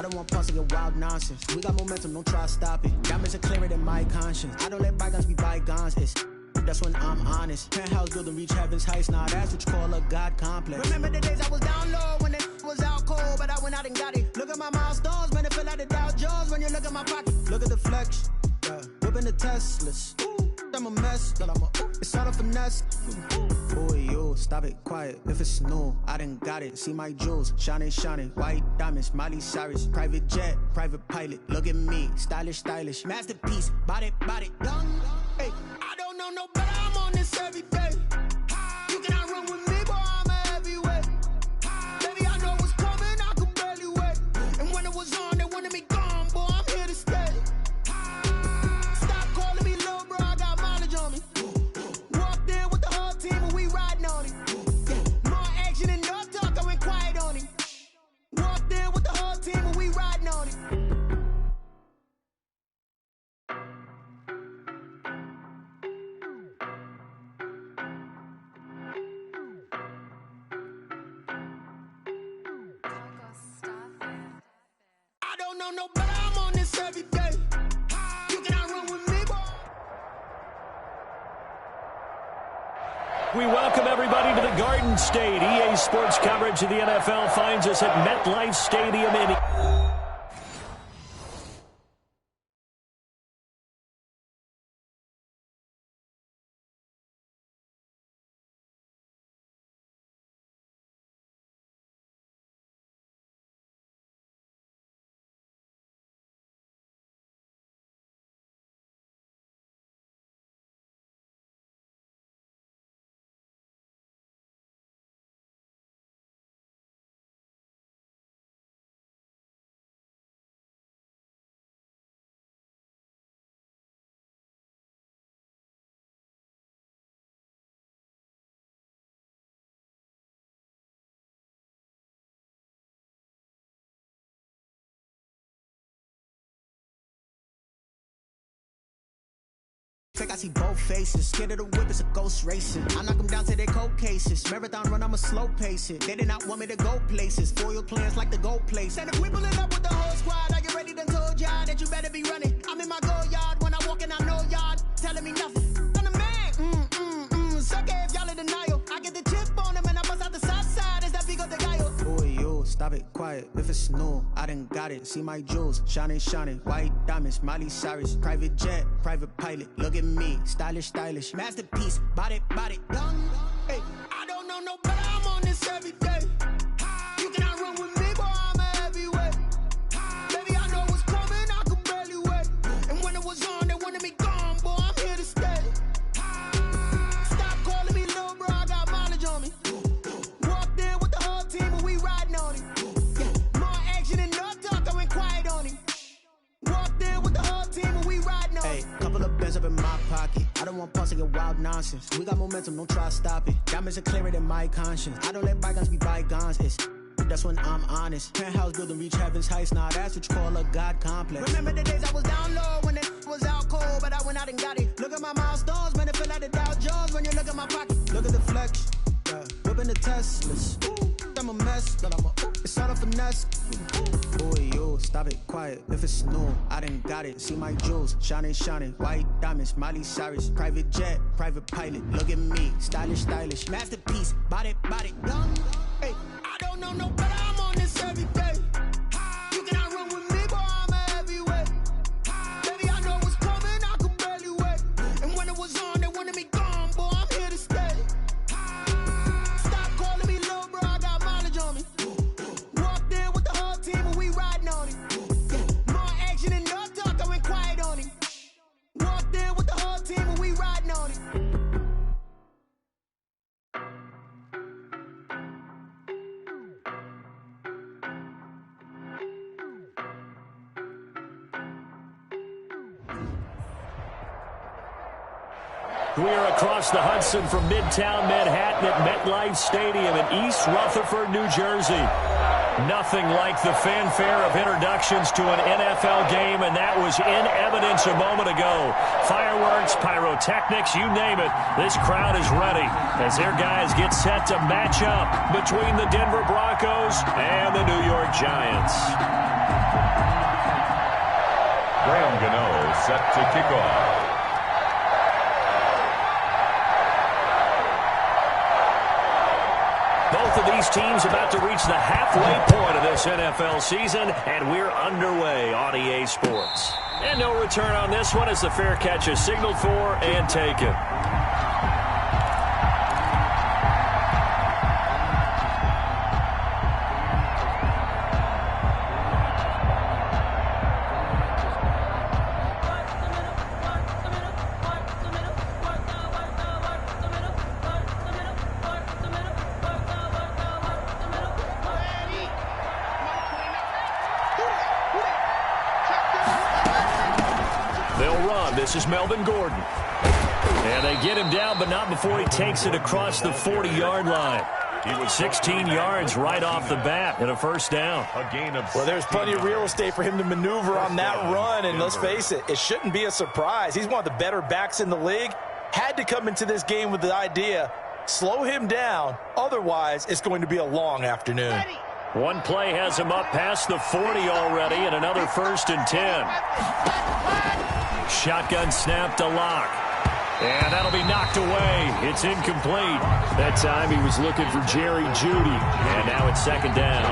I don't want pause to get wild nonsense. We got momentum, don't try to stop it. Diamonds are clearer than my conscience. I don't let bygones be bygones. That's when I'm honest. Penthouse building, reach heaven's heights. Now that's what you call a God complex. Remember the days I was down low when it was out cold, but I went out and got it. Look at my milestones, man, it feel like the Dow Jones when you look at my pocket. Look at the flex, yeah. Whipping the Teslas. I'm a mess, but it's all a finesse. Boy, you stop it, quiet. If it's new, I done got it. See my jewels, shining, white diamonds, Miley Cyrus, private jet, private pilot. Look at me, stylish, masterpiece, body, young. Hey, I don't know no better. I'm on this every day. You cannot run with me, boy. I'm a heavyweight. Baby, I know what's coming. I could barely wait. And when it was on, they wanted me gone, boy. I'm here to stay. Stop calling me little bro. I got mileage on me. Walked in with the whole team and we riding on it. More action and no talk. I went quiet on it. Walked in with the whole team and we riding on it. No better, I'm on this every day. You cannot run with me, boy. We welcome everybody to the Garden State. EA Sports coverage of the NFL finds us at MetLife Stadium in... I see both faces, scared of the whip, it's a ghost racing. I knock them down to their cold cases. Marathon run, I'ma slow pace it. They did not want me to go places. Foil plans like the gold place. And if we pulling up with the whole squad, I get ready to told y'all that you better be running. I'm in my go yard, when I walk in I know y'all telling me nothing. I'm the man, suck it if y'all in denial. I get the chip on them and I bust out the south side, is that Vigo de Gallo? Boy, you stop it, quiet. If it's new, I done got it. See my jewels, shining, white diamonds, Miley Cyrus, private jet, private pilot. Look at me, stylish, masterpiece, body, young. Hey, I don't know no better. I'm on this every day. You cannot run with me, boy. I'm a heavyweight. Baby, I know what's coming. I could barely wait. And when it was on, they wanted me gone, boy. I'm here to stay. Stop calling me little bro. I got mileage on me. Walked in with the whole team and we riding on it. More action and no talk. I went quiet on it. Walked in with the whole team and we riding on it. Couple of bands up in my pocket. I don't want pause to get wild nonsense. We got momentum, don't try to stop it. Diamonds are clearer than my conscience. I don't let bygones be bygones. That's when I'm honest. Penthouse building, reach heaven's heights. Now that's what you call a God complex. Remember the days I was down low when it was out cold, but I went out and got it. Look at my milestones, man, it feel like the Dow Jones when you look at my pocket. Look at the flex, yeah. Whipping the Teslas. I'm a mess, but it's all a finesse. Boy, you stop it, quiet. If it's new, I done got it. See my jewels, shining, white diamonds, Miley Cyrus, private jet, private pilot. Look at me, stylish, masterpiece, body, young. Hey, I don't know no better. I'm on this every day. You cannot run with me, boy. I'm a heavyweight. Baby, I know what's coming. I could barely wait. And when it was on, they wanted me gone, boy. I'm here to stay. Stop calling me little bro. I got mileage on me. Walked in with the whole team and we riding on it. More action and no talk. I went quiet on it. Walked in with the whole team and we riding on it. We are across the Hudson from Midtown Manhattan at MetLife Stadium in East Rutherford, New Jersey. Nothing like the fanfare of introductions to an NFL game, and that was in evidence a moment ago. Fireworks, pyrotechnics, you name it. This crowd is ready as their guys get set to match up between the Denver Broncos and the New York Giants. set to kick off. Both of these teams about to reach the halfway point of this NFL season, and we're underway on EA Sports. And no return on this one as the fair catch is signaled for and taken. This is Melvin Gordon. And they get him down, but not before he takes it across the 40-yard line. He was 16 yards right off the bat and a first down. Well, there's plenty of real estate for him to maneuver on that run, and let's face it, it shouldn't be a surprise. He's one of the better backs in the league. Had to come into this game with the idea, slow him down, otherwise it's going to be a long afternoon. One play has him up past the 40 already, and another 1st and 10. Shotgun snap to Locke. And that'll be knocked away. It's incomplete. That time he was looking for Jerry Jeudy. And now it's 2nd down.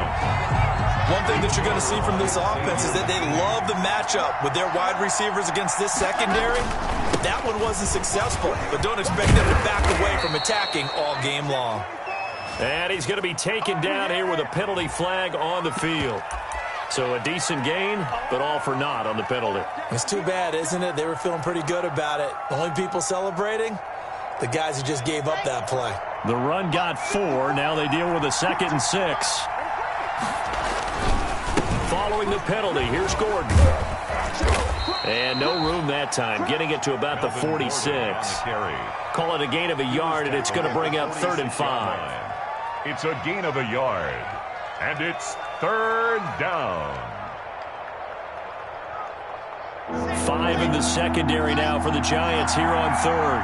One thing that you're going to see from this offense is that they love the matchup with their wide receivers against this secondary. That one wasn't successful, but don't expect them to back away from attacking all game long. And he's going to be taken down here with a penalty flag on the field. So a decent gain, but all for naught on the penalty. It's too bad, isn't it? They were feeling pretty good about it. The only people celebrating, the guys who just gave up that play. The run got 4. Now they deal with a 2nd and 6. Following the penalty, here's Gordon. And no room that time, getting it to about the 46. Call it a gain of a yard, and it's going to bring up 3rd and 5. It's a gain of a yard, and it's 3rd down. 5 in the secondary now for the Giants here on 3rd.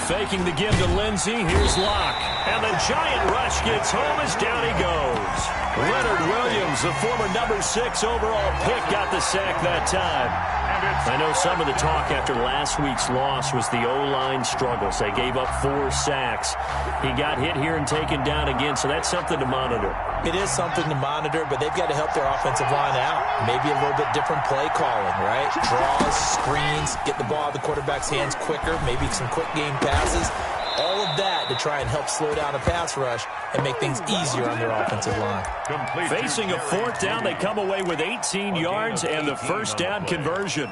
Faking the give to Lindsey. Here's Locke. And the Giant rush gets home as down he goes. Leonard Williams, the former number 6 overall pick, got the sack that time. I know some of the talk after last week's loss was the O-line struggles. They gave up 4 sacks. He got hit here and taken down again, so that's something to monitor. It is something to monitor, but they've got to help their offensive line out. Maybe a little bit different play calling, right? Draws, screens, get the ball out of the quarterback's hands quicker, maybe some quick game passes. All of that to try and help slow down a pass rush and make things easier on their offensive line. Facing a 4th down, they come away with 18 yards and the 1st down conversion.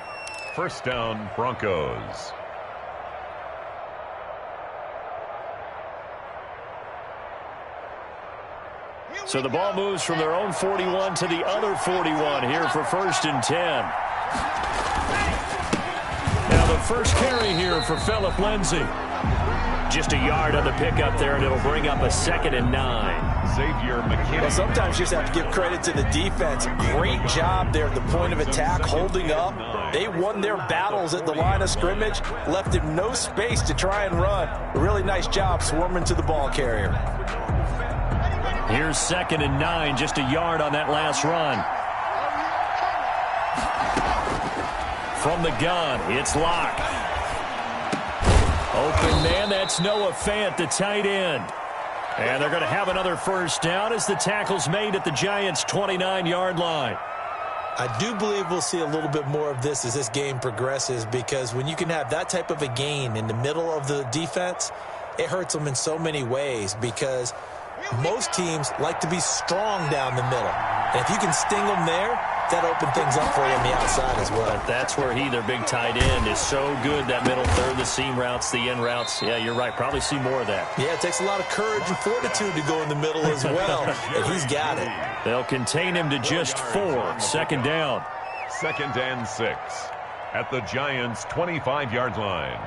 1st down, Broncos. So the ball moves from their own 41 to the other 41 here for 1st and 10. Now the first carry here for Phillip Lindsay. Just a yard on the pickup there, and it'll bring up a 2nd and 9. Xavier McKinney. Well, sometimes you just have to give credit to the defense. Great job there at the point of attack, holding up. They won their battles at the line of scrimmage, left him no space to try and run. A really nice job swarming to the ball carrier. Here's 2nd and 9, just a yard on that last run. From the gun, it's Locke. Open man, that's Noah Fant, the tight end. And they're going to have another 1st down as the tackle's made at the Giants' 29-yard line. I do believe we'll see a little bit more of this as this game progresses, because when you can have that type of a gain in the middle of the defense, it hurts them in so many ways, because most teams like to be strong down the middle. And if you can sting them there, that opened things up for you on the outside as well. But that's where their big tight end, is so good, that middle third, the seam routes, the end routes. Yeah, you're right. Probably see more of that. Yeah, it takes a lot of courage and fortitude to go in the middle as well, and he's got it. They'll contain him to just 4. 2nd down. 2nd and 6 at the Giants' 25-yard line.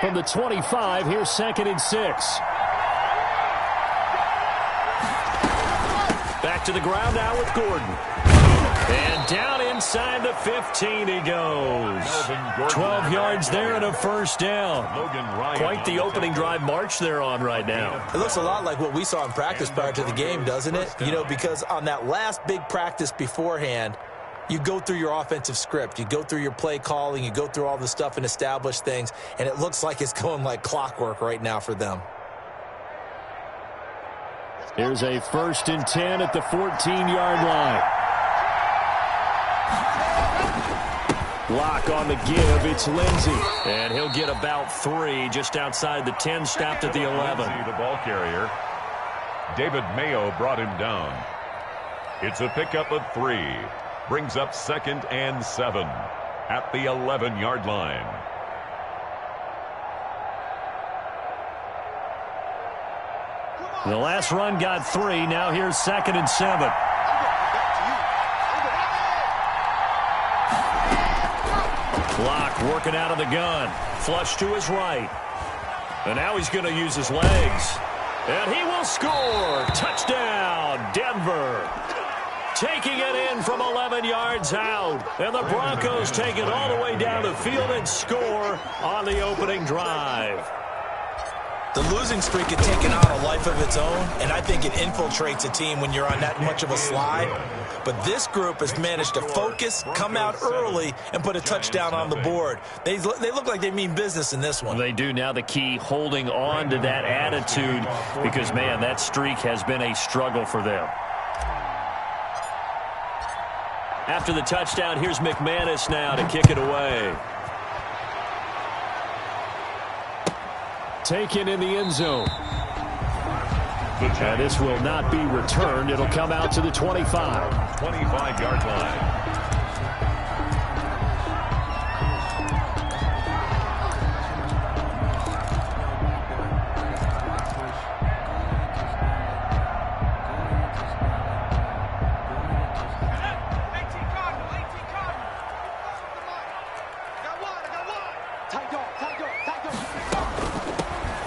From the 25, here's 2nd and 6. Back to the ground now with Gordon. And down inside the 15 he goes. 12 yards there and a first down. Quite the opening drive march they're on right now. It looks a lot like what we saw in practice prior to the game, doesn't it? You know, because on that last big practice beforehand, you go through your offensive script. You go through your play calling. You go through all the stuff and establish things. And it looks like it's going like clockwork right now for them. Here's a 1st and 10 at the 14-yard line. Block on the give. It's Lindsey. And he'll get about 3 just outside the 10, stopped at the 11. Lindsey, the ball carrier. David Mayo brought him down. It's a pickup of 3. Brings up 2nd and 7 at the 11-yard line. The last run got 3. Now here's 2nd and 7. Block working out of the gun. Flush to his right. And now he's going to use his legs. And he will score. Touchdown, Denver. Taking it in from 11 yards out. And the Broncos take it all the way down the field and score on the opening drive. The losing streak had taken on a life of its own, and I think it infiltrates a team when you're on that much of a slide. But this group has managed to focus, come out early, and put a touchdown on the board. They look like they mean business in this one. They do. Now the key, holding on to that attitude, because, man, that streak has been a struggle for them. After the touchdown, here's McManus now to kick it away. Taken in the end zone. And this will not be returned. It'll come out to the 25. 25-yard line.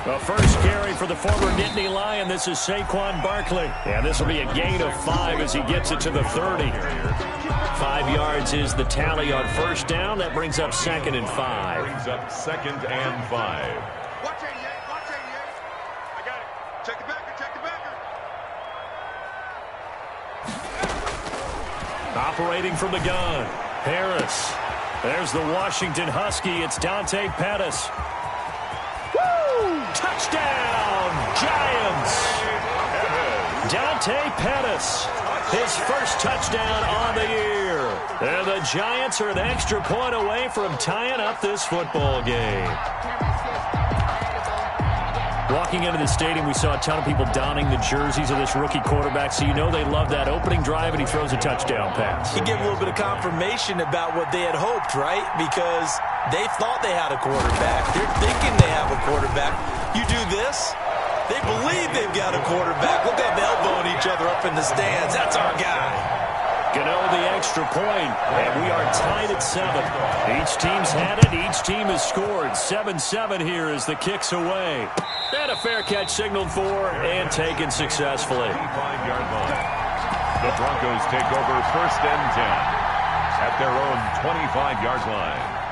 The first carry for the former Nittany Lion. This is Saquon Barkley. And this will be a gain of 5 as he gets it to the 30. 5 yards is the tally on first down. That brings up 2nd and 5. Brings up 2nd and 5. Watch 88. Watch 88. I got it. Check the backer. Check the backer. Operating from the gun. Harris. There's the Washington Husky. It's Dante Pettis. Touchdown, Giants! Dante Pettis, his first touchdown on the year. And the Giants are an extra point away from tying up this football game. Walking into the stadium, we saw a ton of people donning the jerseys of this rookie quarterback, so you know they love that opening drive, and he throws a touchdown pass. He gave a little bit of confirmation about what they had hoped, right? Because they thought they had a quarterback. They're thinking they have a quarterback. You do this, they believe they've got a quarterback. Look how they're elbowing each other up in the stands. That's our guy. Gano the extra point, and we are tied at 7. Each team's had it. Each team has scored. 7-7 here as the kick's away. And a fair catch signaled for and taken successfully. 25-yard line. The Broncos take over 1st and 10 at their own 25-yard line.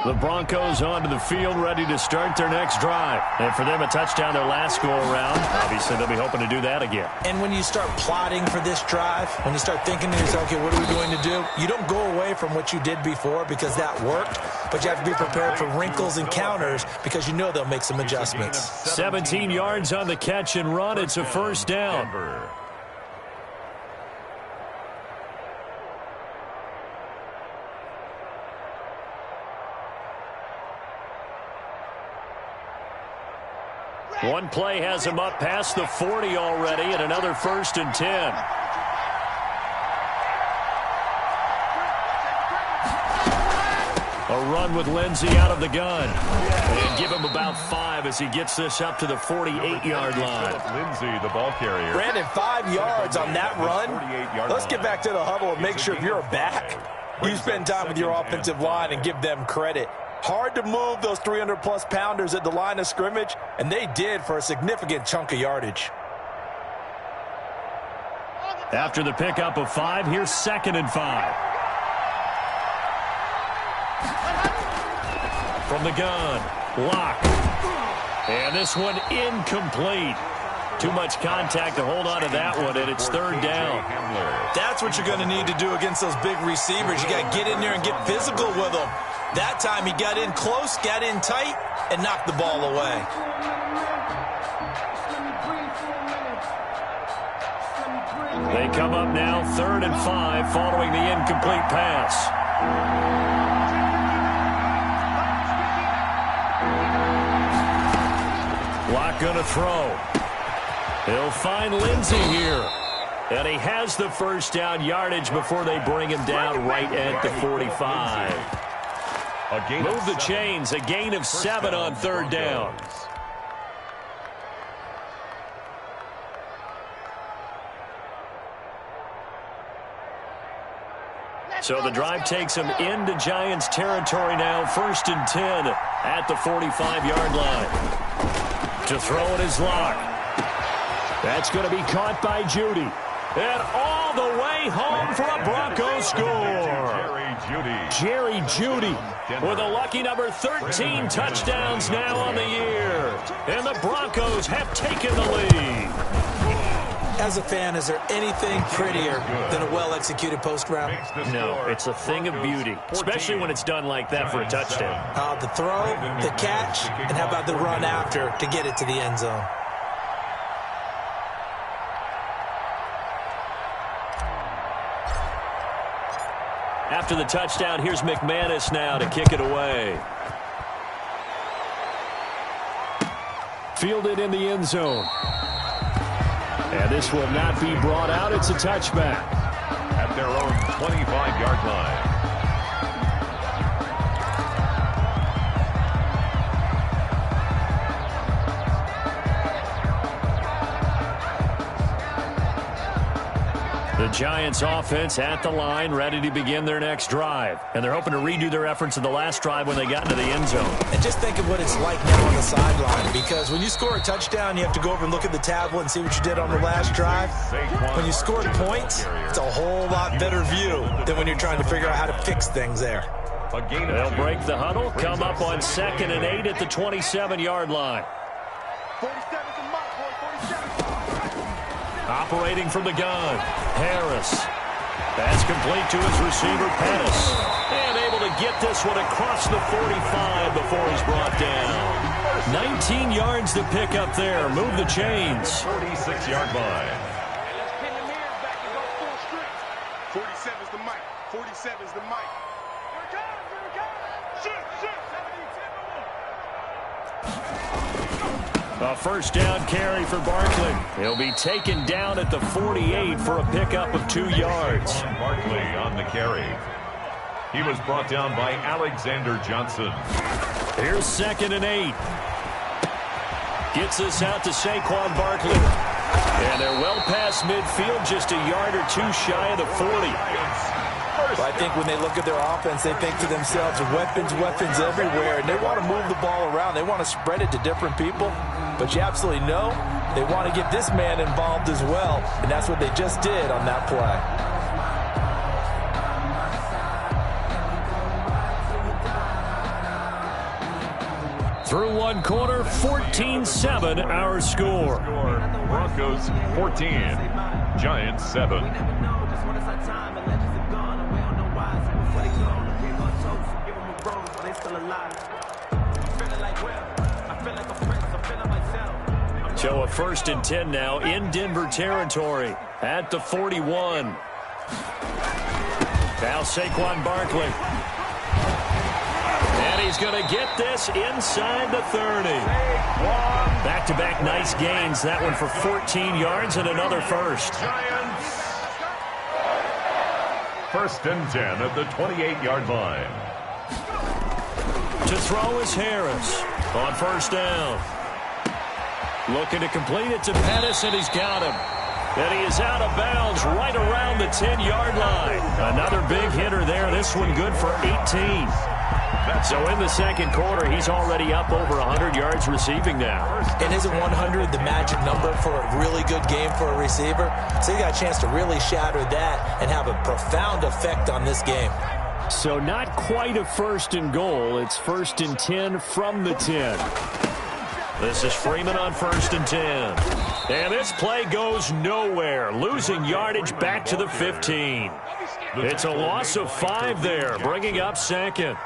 The Broncos onto the field, ready to start their next drive. And for them, a touchdown their last go-around. Obviously, they'll be hoping to do that again. And when you start plotting for this drive, when you start thinking to yourself, okay, what are we going to do? You don't go away from what you did before because that worked, but you have to be prepared for wrinkles and counters because you know they'll make some adjustments. 17 yards on the catch and run. It's a first down. Denver. One play has him up past the 40 already, and another 1st and 10. A run with Lindsey out of the gun. And give him about 5 as he gets this up to the 48-yard line. Lindsey, the ball carrier. Brandon, 5 yards on that run. Let's get back to the huddle and make sure if you're a back, you spend time with your offensive line and give them credit. Hard to move those 300-plus pounders at the line of scrimmage, and they did for a significant chunk of yardage. After the pickup of 5, here's 2nd and 5. From the gun, Locke. And this one incomplete. Too much contact to hold on to that one, and it's 3rd down. That's what you're going to need to do against those big receivers. You got to get in there and get physical with them. That time he got in close, got in tight, and knocked the ball away. They come up now 3rd and 5 following the incomplete pass. Locke going to throw. He'll find Lindsey here. And he has the first down yardage before they bring him down right at the 45. Move the chains, a gain of 7 on 3rd down. So the drive takes him into Giants territory now. 1st and 10 at the 45-yard line. To throw it is Locke. That's going to be caught by Jeudy. And all the way home for a Broncos score. Jerry Jeudy with a lucky number 13 touchdowns now on the year. And the Broncos have taken the lead. As a fan, is there anything prettier than a well-executed post route? No, it's a thing of beauty, especially when it's done like that for a touchdown. The throw, the catch, and how about the run after to get it to the end zone? After the touchdown, here's McManus now to kick it away. Fielded in the end zone. And this will not be brought out. It's a touchback. At their own 25-yard line. The Giants offense at the line, ready to begin their next drive. And they're hoping to redo their efforts in the last drive when they got into the end zone. And just think of what it's like now on the sideline, because when you score a touchdown, you have to go over and look at the tablet and see what you did on the last drive. When you scored points, it's a whole lot better view than when you're trying to figure out how to fix things there. They'll break the huddle, come up on 2nd and 8 at the 27-yard line. 47's a mark, boy, 47. Operating from the gun, Harris. That's complete to his receiver, Pettis. And able to get this one across the 45 before he's brought down. 19 yards to pick up there. Move the chains. 46-yard line. 47's the mic. 47's the mic. Here it comes, here it comes. Shoot. A first down carry for Barkley. He'll be taken down at the 48 for a pickup of 2 yards. Barkley on the carry. He was brought down by Alexander Johnson. Here's 2nd and 8. Gets this out to Saquon Barkley. And they're well past midfield, just a yard or 2 shy of the 40. But I think when they look at their offense, they think to themselves, weapons everywhere, and they want to move the ball around. They want to spread it to different people. But you absolutely know they want to get this man involved as well, and that's what they just did on that play. Through 1 quarter, 14-7 our score. Broncos 14, Giants 7. So a 1st and 10 now in Denver territory at the 41. Now Saquon Barkley. And he's going to get this inside the 30. Back-to-back nice gains. That one for 14 yards and another first. Giants. 1st and 10 at the 28-yard line. To throw is Harris on first down. Looking to complete it to Pettis, and he's got him. And he is out of bounds right around the 10-yard line. Another big hitter there. This one good for 18. So in the second quarter, he's already up over 100 yards receiving now. And isn't 100 the magic number for a really good game for a receiver? So you got a chance to really shatter that and have a profound effect on this game. So not quite a first and goal. It's first and 10 from the 10. This is Freeman on first and 10. And this play goes nowhere, losing yardage back to the 15. It's a loss of 5 there, bringing up second.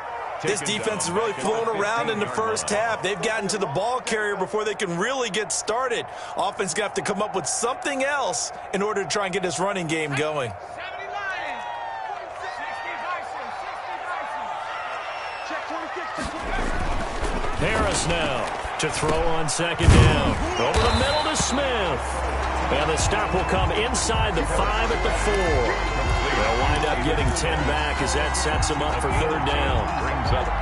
This defense has really flown around in the first half. They've gotten to the ball carrier before they can really get started. Offense going to have to come up with something else in order to try and get this running game going. Harris now to throw on second down. Over the middle to Smith. And the stop will come inside the 5 at the 4. They'll wind up getting 10 back as that sets them up for third down.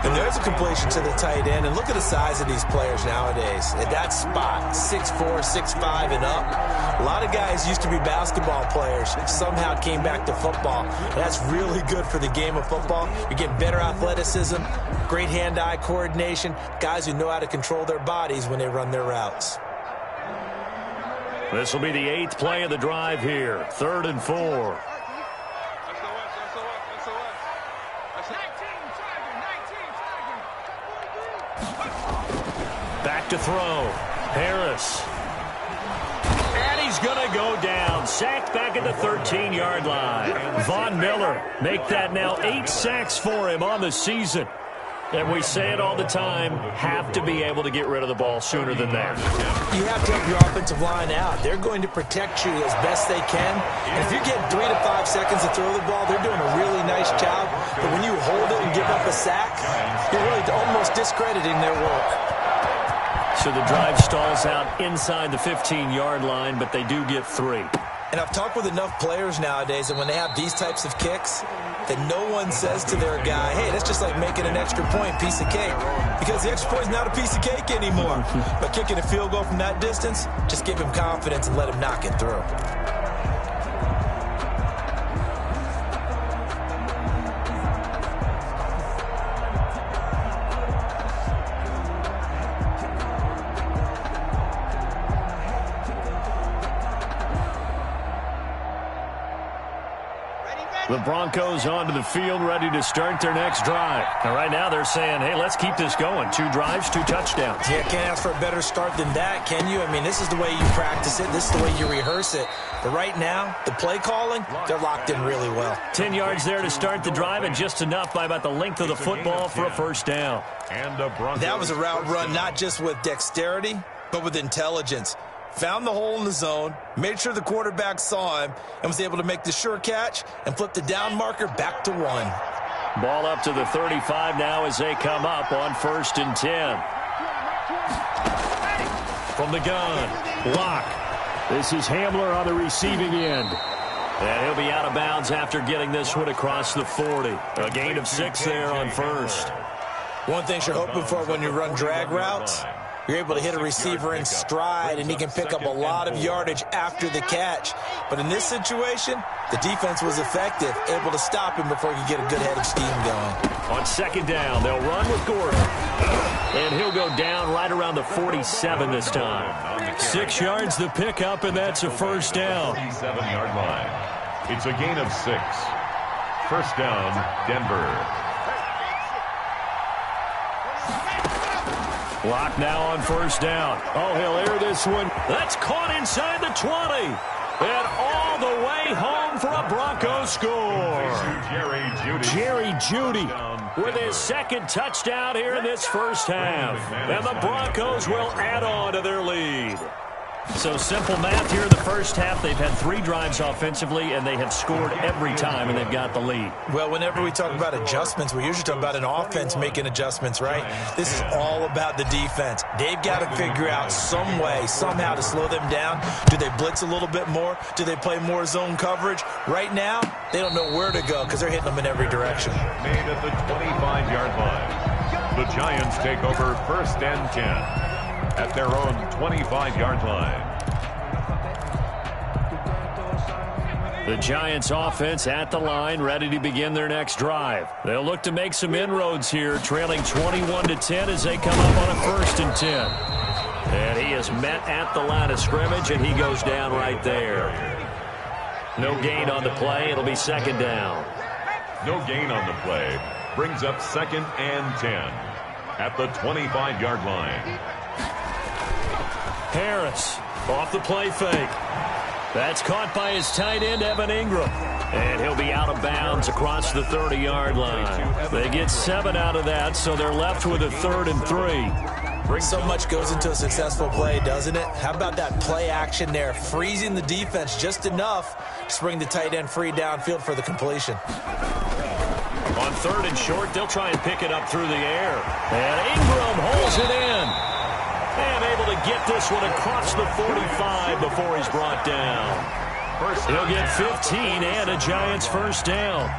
And there's a completion to the tight end. And look at the size of these players nowadays. At that spot, 6'4", 6'5", and up. A lot of guys used to be basketball players, somehow came back to football. And that's really good for the game of football. You're getting better athleticism, great hand-eye coordination, guys who know how to control their bodies when they run their routes. This will be the 8th play of the drive here. 3rd and 4. Back to throw. Harris. And he's going to go down. Sacked back at the 13-yard line. Von Miller make that now 8 sacks for him on the season. And we say it all the time, have to be able to get rid of the ball sooner than that. You have to help your offensive line out. They're going to protect you as best they can. And if you're getting 3 to 5 seconds to throw the ball, they're doing a really nice job. But when you hold it and give up a sack, you're really almost discrediting their work. So the drive stalls out inside the 15-yard line, but they do get 3. And I've talked with enough players nowadays that when they have these types of kicks, that no one says to their guy, hey, that's just like making an extra point, piece of cake. Because the extra point is not a piece of cake anymore. But kicking a field goal from that distance, just give him confidence and let him knock it through. The Broncos onto the field, ready to start their next drive. And right now they're saying, hey, let's keep this going. 2 drives, 2 touchdowns. Yeah, can't ask for a better start than that, can you? I mean, this is the way you practice it. This is the way you rehearse it. But right now, the play calling, they're locked in really well. 10 yards there to start the drive, and just enough by about the length of the football for a first down. And the Broncos. That was a route run not just with dexterity, but with intelligence. Found the hole in the zone, made sure the quarterback saw him, and was able to make the sure catch and flip the down marker back to 1. Ball up to the 35 now as they come up on 1st and 10. From the gun, Locke. This is Hamler on the receiving end. And he'll be out of bounds after getting this one across the 40. A gain of 6 there on first. One thing you're hoping for when you run drag routes, you're able to hit a receiver in stride, and he can pick up a lot of yardage after the catch. But in this situation, the defense was effective, able to stop him before he could get a good head of steam going. On second down, they'll run with Gordon. And he'll go down right around the 47 this time. 6 yards the pickup, and that's a first down. 47-yard line. It's a gain of 6. First down, Denver. Locke now on first down. Oh, he'll air this one. That's caught inside the 20. And all the way home for a Broncos score. Jerry Jeudy with his second touchdown here in this first half. And the Broncos will add on to their lead. So simple math here in the first half. They've had 3 drives offensively, and they have scored every time, and they've got the lead. Well, whenever we talk about adjustments, we usually talk about an offense making adjustments, right? This is all about the defense. They've got to figure out some way, somehow to slow them down. Do they blitz a little bit more? Do they play more zone coverage? Right now, they don't know where to go because they're hitting them in every direction. Made at the 25-yard line. the Giants take over 1st and 10 at their own 25-yard line. The Giants offense at the line, ready to begin their next drive. They'll look to make some inroads here, trailing 21-10 as they come up on a 1st and 10. And he is met at the line of scrimmage, and he goes down right there. No gain on the play. It'll be 2nd down. No gain on the play. Brings up 2nd and 10 at the 25-yard line. Harris off the play fake. That's caught by his tight end, Evan Ingram. And he'll be out of bounds across the 30-yard line. They get 7 out of that, so they're left with a 3rd and 3. So much goes into a successful play, doesn't it? How about that play action there, freezing the defense just enough to bring the tight end free downfield for the completion. On 3rd and short, they'll try and pick it up through the air. And Ingram holds it in. And able to get this one across the 45 before he's brought down. He'll get 15 and a Giants 1st down.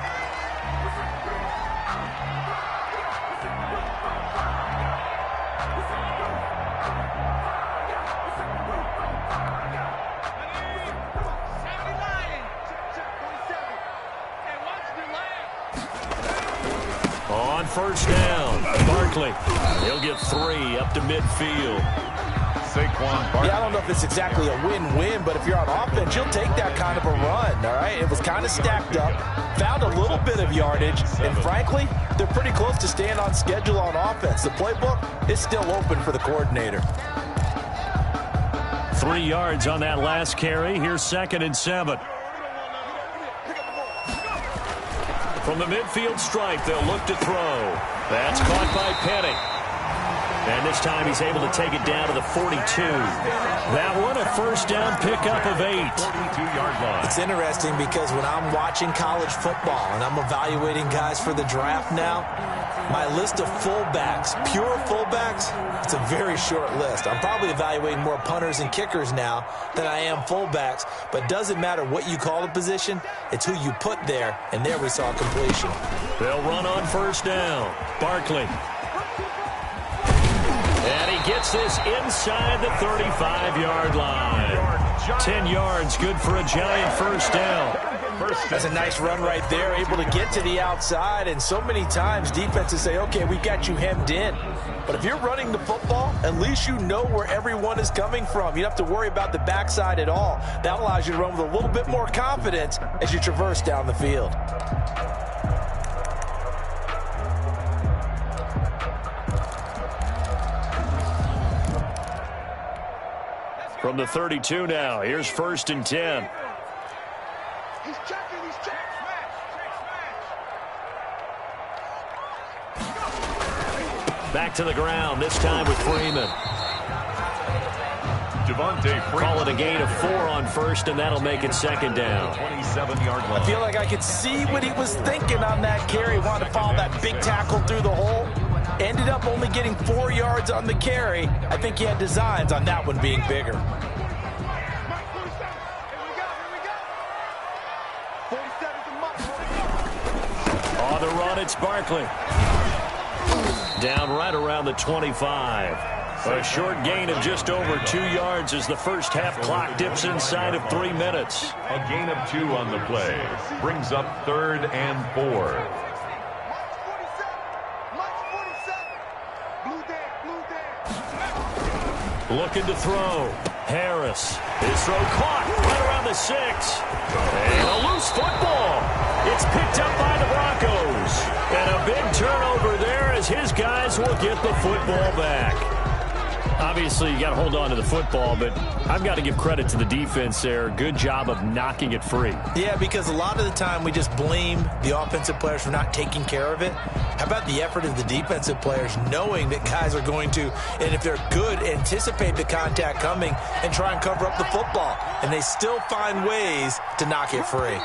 On 1st down, Barkley. He'll get 3 up to midfield. Saquon Barkley. Yeah, I don't know if it's exactly a win-win, but if you're on offense, you'll take that kind of a run, all right? It was kind of stacked up, found a little bit of yardage, and frankly, they're pretty close to staying on schedule on offense. The playbook is still open for the coordinator. 3 yards on that last carry. Here's 2nd and 7. From the midfield stripe, they'll look to throw. That's caught by Penny. And this time he's able to take it down to the 42. That one a 1st down pickup of 8. 42-yard line. It's interesting because when I'm watching college football and I'm evaluating guys for the draft now, my list of fullbacks, pure fullbacks, it's a very short list. I'm probably evaluating more punters and kickers now than I am fullbacks, but it doesn't matter what you call the position, it's who you put there, and there we saw completion. They'll run on 1st down. Barkley. And he gets this inside the 35-yard line. 10 yards, good for a Giant 1st down. That's a nice run right there, able to get to the outside, and so many times defenses say, okay, we got you hemmed in. But if you're running the football, at least you know where everyone is coming from. You don't have to worry about the backside at all. That allows you to run with a little bit more confidence as you traverse down the field. From the 32 now, here's 1st and 10. He's checking, he's checking. Back to the ground, this time with Freeman. Devontae Freeman. Call it a gain of 4 on 1st, and that'll make it 2nd down. 27-yard line. I feel like I could see what he was thinking on that carry. Wanted to follow that big tackle through the hole. Ended up only getting 4 yards on the carry. I think he had designs on that one being bigger. On the run, it's Barkley. Down right around the 25. A short gain of just over 2 yards as the first half clock dips inside of 3 minutes. A gain of 2 on the play. Brings up 3rd and 4. Looking to throw. Harris. His throw caught right around the 6. And a loose football. It's picked up by the Broncos. And a big turnover there as his guys will get the football back. Obviously, you got to hold on to the football, but I've got to give credit to the defense there. Good job of knocking it free. Yeah, because a lot of the time we just blame the offensive players for not taking care of it. How about the effort of the defensive players knowing that guys are going to, and if they're good, anticipate the contact coming and try and cover up the football. And they still find ways to knock it free.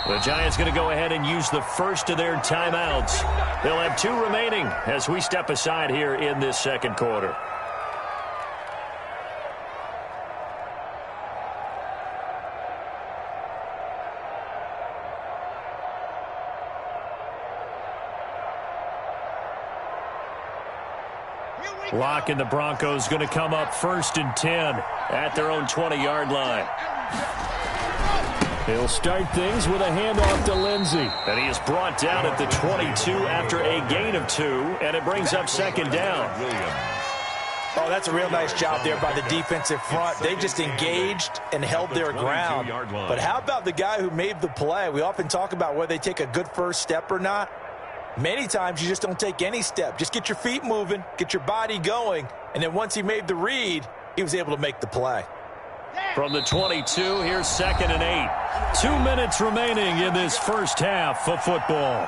The Giants going to go ahead and use the first of their timeouts. They'll have 2 remaining as we step aside here in this second quarter. Locke and the Broncos going to come up 1st and 10 at their own 20-yard line. He'll start things with a handoff to Lindsey. And he is brought down at the 22 after a gain of 2, and it brings up 2nd down. Oh, that's a real nice job there by the defensive front. They just engaged and held their ground. But how about the guy who made the play? We often talk about whether they take a good first step or not. Many times you just don't take any step. Just get your feet moving, get your body going, and then once he made the read, he was able to make the play. From the 22, here's 2nd and 8. 2 minutes remaining in this first half of football.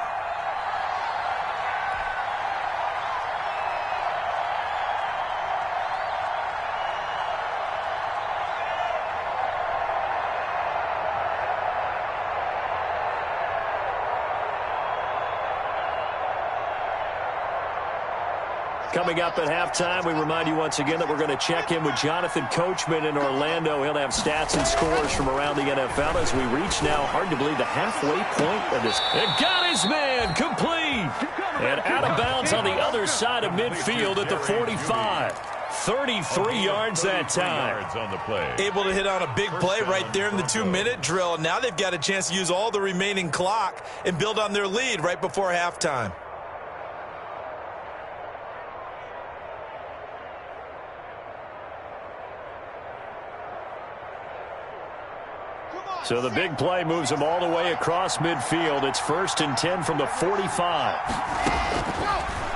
Coming up at halftime, we remind you once again that we're going to check in with Jonathan Coachman in Orlando. He'll have stats and scores from around the NFL as we reach now, hard to believe, the halfway point of this. And got his man complete. And out of bounds on the other side of midfield at the 45. 33 yards that time. On the play. Able to hit on a big play right there in the 2-minute drill. And now they've got a chance to use all the remaining clock and build on their lead right before halftime. So the big play moves them all the way across midfield. It's 1st and 10 from the 45.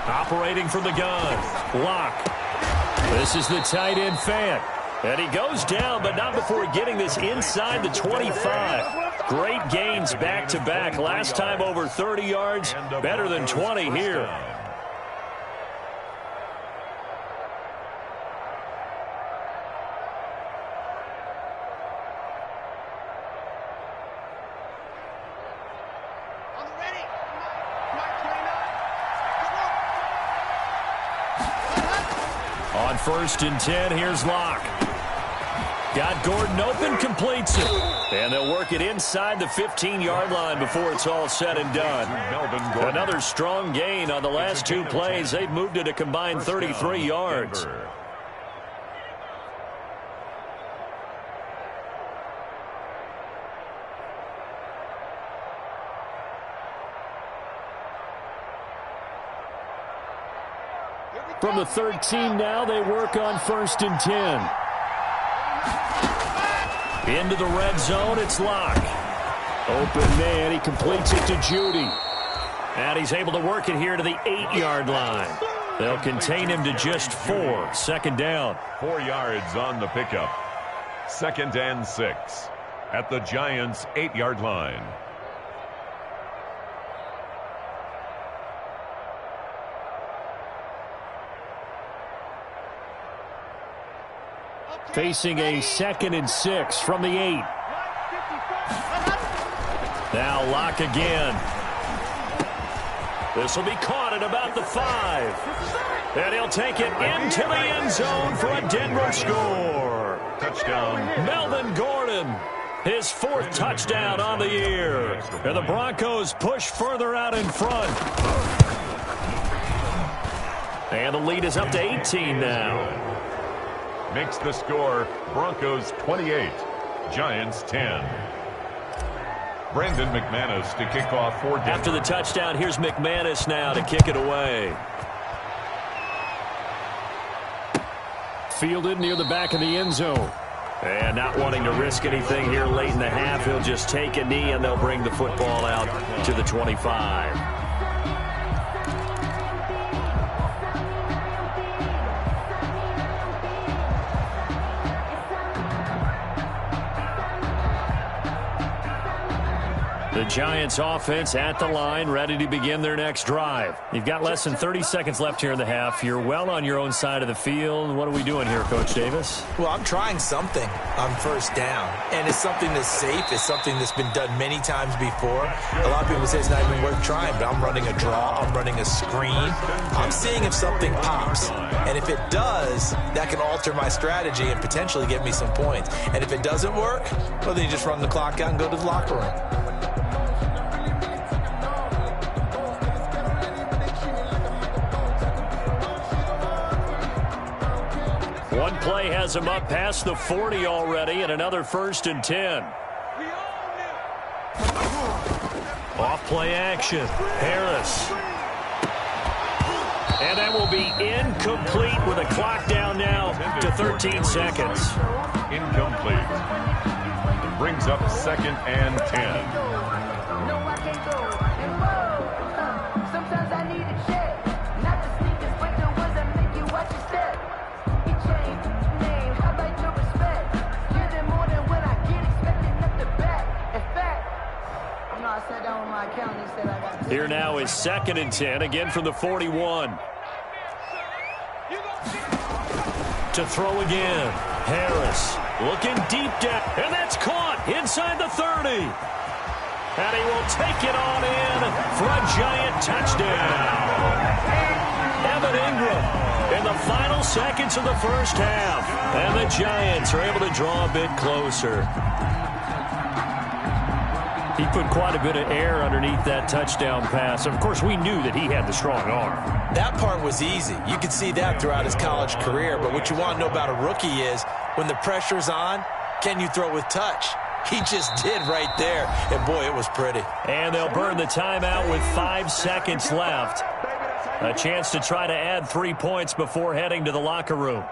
Operating from the gun. Locke. This is the tight end Fant. And he goes down, but not before getting this inside the 25. Great gains back-to-back. Last time over 30 yards. Better than 20 here. On 1st and 10, here's Locke. Got Gordon open, completes it. And they'll work it inside the 15-yard line before it's all said and done. Another strong gain on the last 2 plays. They've moved it a combined 33 yards. From the 13 now, they work on 1st and 10. Into the red zone, it's Locke. Open man, he completes it to Judy. And he's able to work it here to the 8-yard line. They'll contain him to just 4. 2nd down. 4 yards on the pickup. 2nd and 6 at the Giants' 8-yard line. Facing a 2nd and 6 from the 8. Now Locke again. This will be caught at about the 5. And he'll take it into the end zone for a Denver score. Touchdown. Melvin Gordon, his 4th touchdown on the year. And the Broncos push further out in front. And the lead is up to 18 now. Makes the score Broncos 28, Giants 10. Brandon McManus to kick off for Denver. After the touchdown, here's McManus now to kick it away. Fielded near the back of the end zone. And not wanting to risk anything here late in the half, he'll just take a knee and they'll bring the football out to the 25. The Giants offense at the line, ready to begin their next drive. You've got less than 30 seconds left here in the half. You're well on your own side of the field. What are we doing here, Coach Davis? Well, I'm trying something on 1st down, and it's something that's safe. It's something that's been done many times before. A lot of people say it's not even worth trying, but I'm running a draw. I'm running a screen. I'm seeing if something pops, and if it does, that can alter my strategy and potentially get me some points. And if it doesn't work, well, then you just run the clock out and go to the locker room. One play has him up past the 40 already, and another 1st and 10. Off play action. Harris. And that will be incomplete with a clock down now to 13 seconds. Incomplete. Brings up 2nd and 10. Sometimes I need a check. Not the sneakers, but the ones that make you watch your step. He changed name. How about your respect? Get it more than when I get expected up the back. In fact, you know, I sat down with my accountant. He said I got. Here now is 2nd and 10, again from the 41. To throw again. Harris looking deep down. And that's caught inside the 30. And he will take it on in for a Giant touchdown. Evan Ingram in the final seconds of the first half. And the Giants are able to draw a bit closer. He put quite a bit of air underneath that touchdown pass. Of course, we knew that he had the strong arm. That part was easy. You could see that throughout his college career. But what you want to know about a rookie is when the pressure's on, can you throw with touch? He just did right there. And, boy, it was pretty. And they'll burn the timeout with 5 seconds left. A chance to try to add 3 points before heading to the locker room.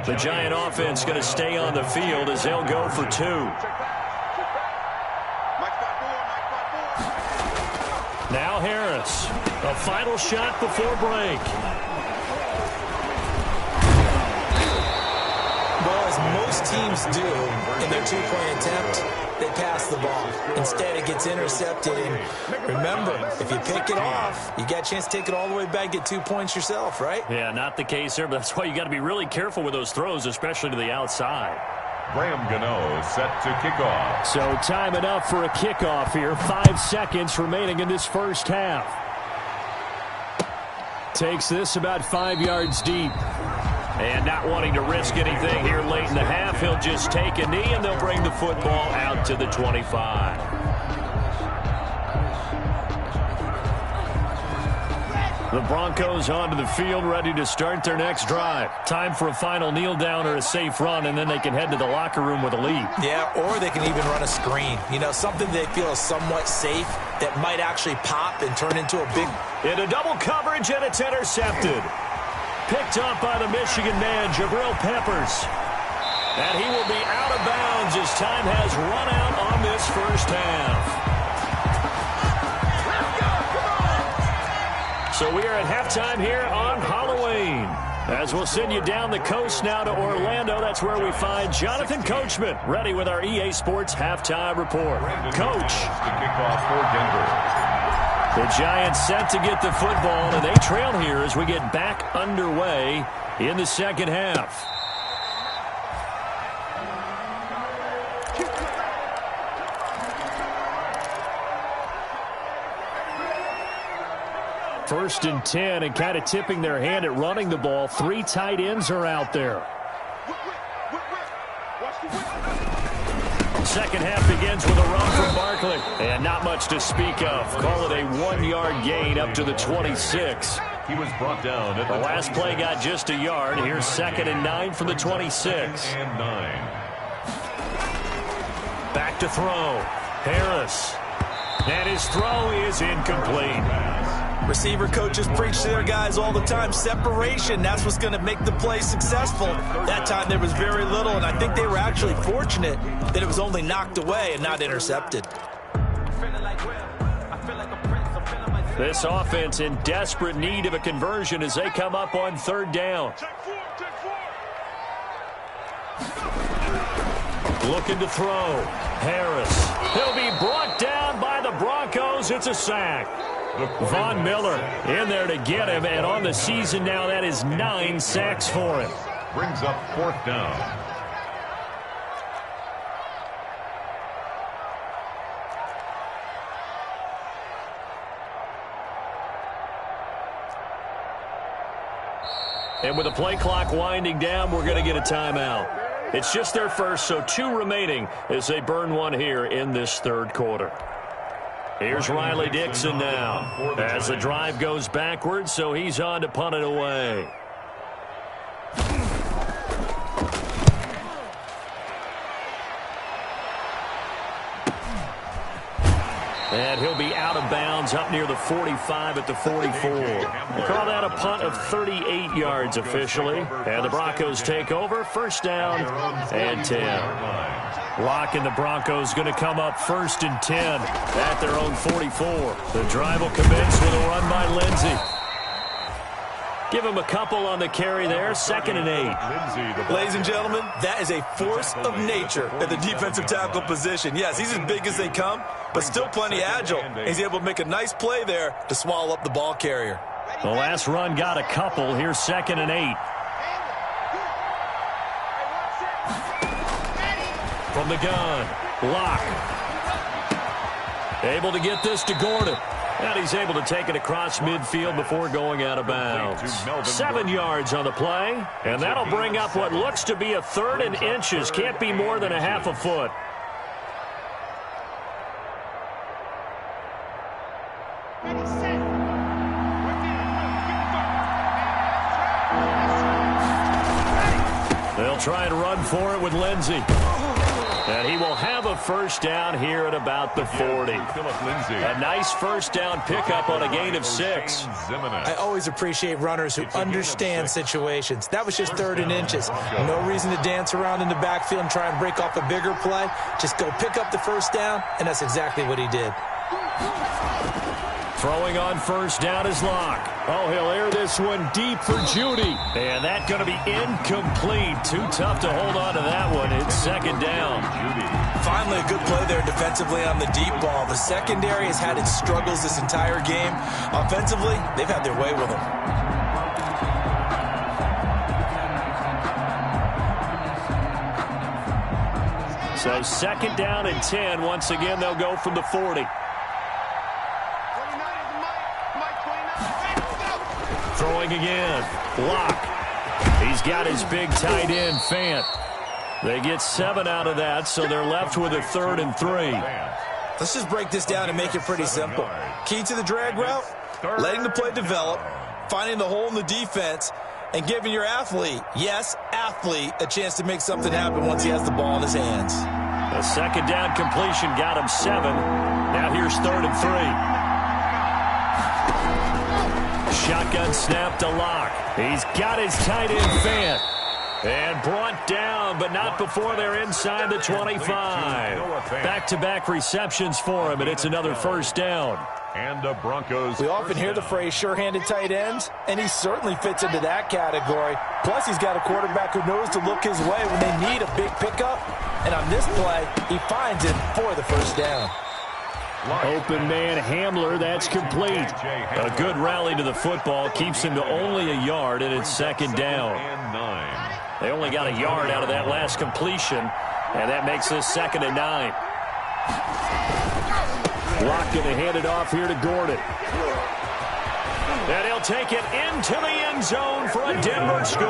The Giant offense going to stay on the field as they'll go for 2. Now Harris. A final shot before break. Well, as most teams do in their 2-point attempt, they pass the ball. Instead, it gets intercepted. And remember, if you pick it off, you got a chance to take it all the way back, get 2 points yourself, right? Yeah, not the case there, but that's why you got to be really careful with those throws, especially to the outside. Graham Gano set to kick off. So time enough for a kickoff here. 5 seconds remaining in this first half. Takes this about 5 yards deep. And not wanting to risk anything here late in the half, he'll just take a knee, and they'll bring the football out to the 25. The Broncos onto the field, ready to start their next drive. Time for a final kneel down or a safe run, and then they can head to the locker room with a lead. Yeah, or they can even run a screen. You know, something they feel is somewhat safe that might actually pop and turn into a big... Into double coverage, and it's intercepted. Picked up by the Michigan man, Jabril Peppers. And he will be out of bounds as time has run out on this first half. So we are at halftime here on Halloween. As we'll send you down the coast now to Orlando, that's where we find Jonathan Coachman, ready with our EA Sports halftime report. Coach. To kick off for Denver. The Giants set to get the football, and they trail here as we get back underway in the second half. First and 10, and kind of tipping their hand at running the ball. 3 tight ends are out there. Second half begins with a run from Barkley. And not much to speak of. Call it a 1-yard gain up to the 26. He was brought down at the last play got just a yard. Here's 2nd and 9 from the 26. And 9. Back to throw. Harris. And his throw is incomplete. Receiver coaches preach to their guys all the time. Separation, that's what's going to make the play successful. That time there was very little, and I think they were actually fortunate that it was only knocked away and not intercepted. This offense in desperate need of a conversion as they come up on 3rd down. Looking to throw. Harris. He'll be brought down by the Broncos. It's a sack. Von Miller in there to get him, and on the season now, that is 9 sacks for him. Brings up 4th down. And with the play clock winding down, we're going to get a timeout. It's just their first, so 2 remaining as they burn one here in this 3rd quarter. Here's Riley Dixon now as the drive goes backwards, so he's on to punt it away. And he'll be out of bounds up near the 45 at the 44. We'll call that a punt of 38 yards officially. And the Broncos take over. First down and 10. Locke and the Broncos going to come up first and 10 at their own 44. The drive will commence with a run by Lindsey. Give him a couple on the carry there. Second and 8. Ladies and gentlemen, that is a force of nature at the defensive tackle position. Yes, he's as big as they come, but still plenty agile. He's able to make a nice play there to swallow up the ball carrier. The last run got a couple. Here's second and 8. From the gun, Locke. Able to get this to Gordon. And he's able to take it across midfield before going out of bounds. 7 yards on the play. And that'll bring up what looks to be a third and inches. Can't be more than a half a foot. They'll try and run for it with Lindsey. And he will have a first down here at about the 40. A nice first down pickup on a gain of 6. I always appreciate runners who understand situations. That was just third and inches. No reason to dance around in the backfield and try and break off a bigger play. Just go pick up the first down, and that's exactly what he did. Throwing on first down is Locke. Oh, he'll air this one deep for Judy. And that's going to be incomplete. Too tough to hold on to that one. It's second down. Finally, a good play there defensively on the deep ball. The secondary has had its struggles this entire game. Offensively, they've had their way with them. So second down and 10. Once again, they'll go from the 40. Throwing again. Locke. He's got his big tight end, Fant. They get 7 out of that, so they're left with a third and 3. Let's just break this down and make it pretty simple. Key to the drag route, letting the play develop, finding the hole in the defense, and giving your athlete, yes, athlete, a chance to make something happen once he has the ball in his hands. A second down completion got him 7. Now here's third and 3. Shotgun snap to Locke. He's got his tight end, Fant. And brought down, but not before they're inside the 25. Back-to-back receptions for him, and it's another first down. And the Broncos. We often hear the phrase sure-handed tight ends, and he certainly fits into that category. Plus, he's got a quarterback who knows to look his way when they need a big pickup. And on this play, he finds it for the first down. Open man Hamler, that's complete. A good rally to the football keeps him to only a yard, and it's second down. They only got a yard out of that last completion, and that makes this second and 9. Locke going to hand it off here to Gordon. And he'll take it into the end zone for a Denver score.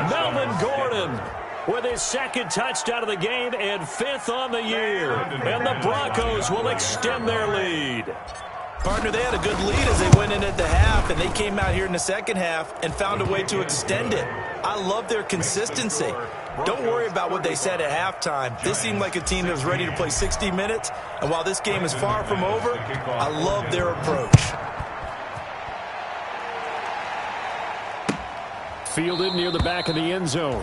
Melvin Gordon with his second touchdown of the game and 5th on the year. And the Broncos will extend their lead. Partner, they had a good lead as they went in at the half, and they came out here in the second half and found a way to extend it. I love their consistency. Don't worry about what they said at halftime. This seemed like a team that was ready to play 60 minutes, and while this game is far from over, I love their approach. Fielded near the back of the end zone.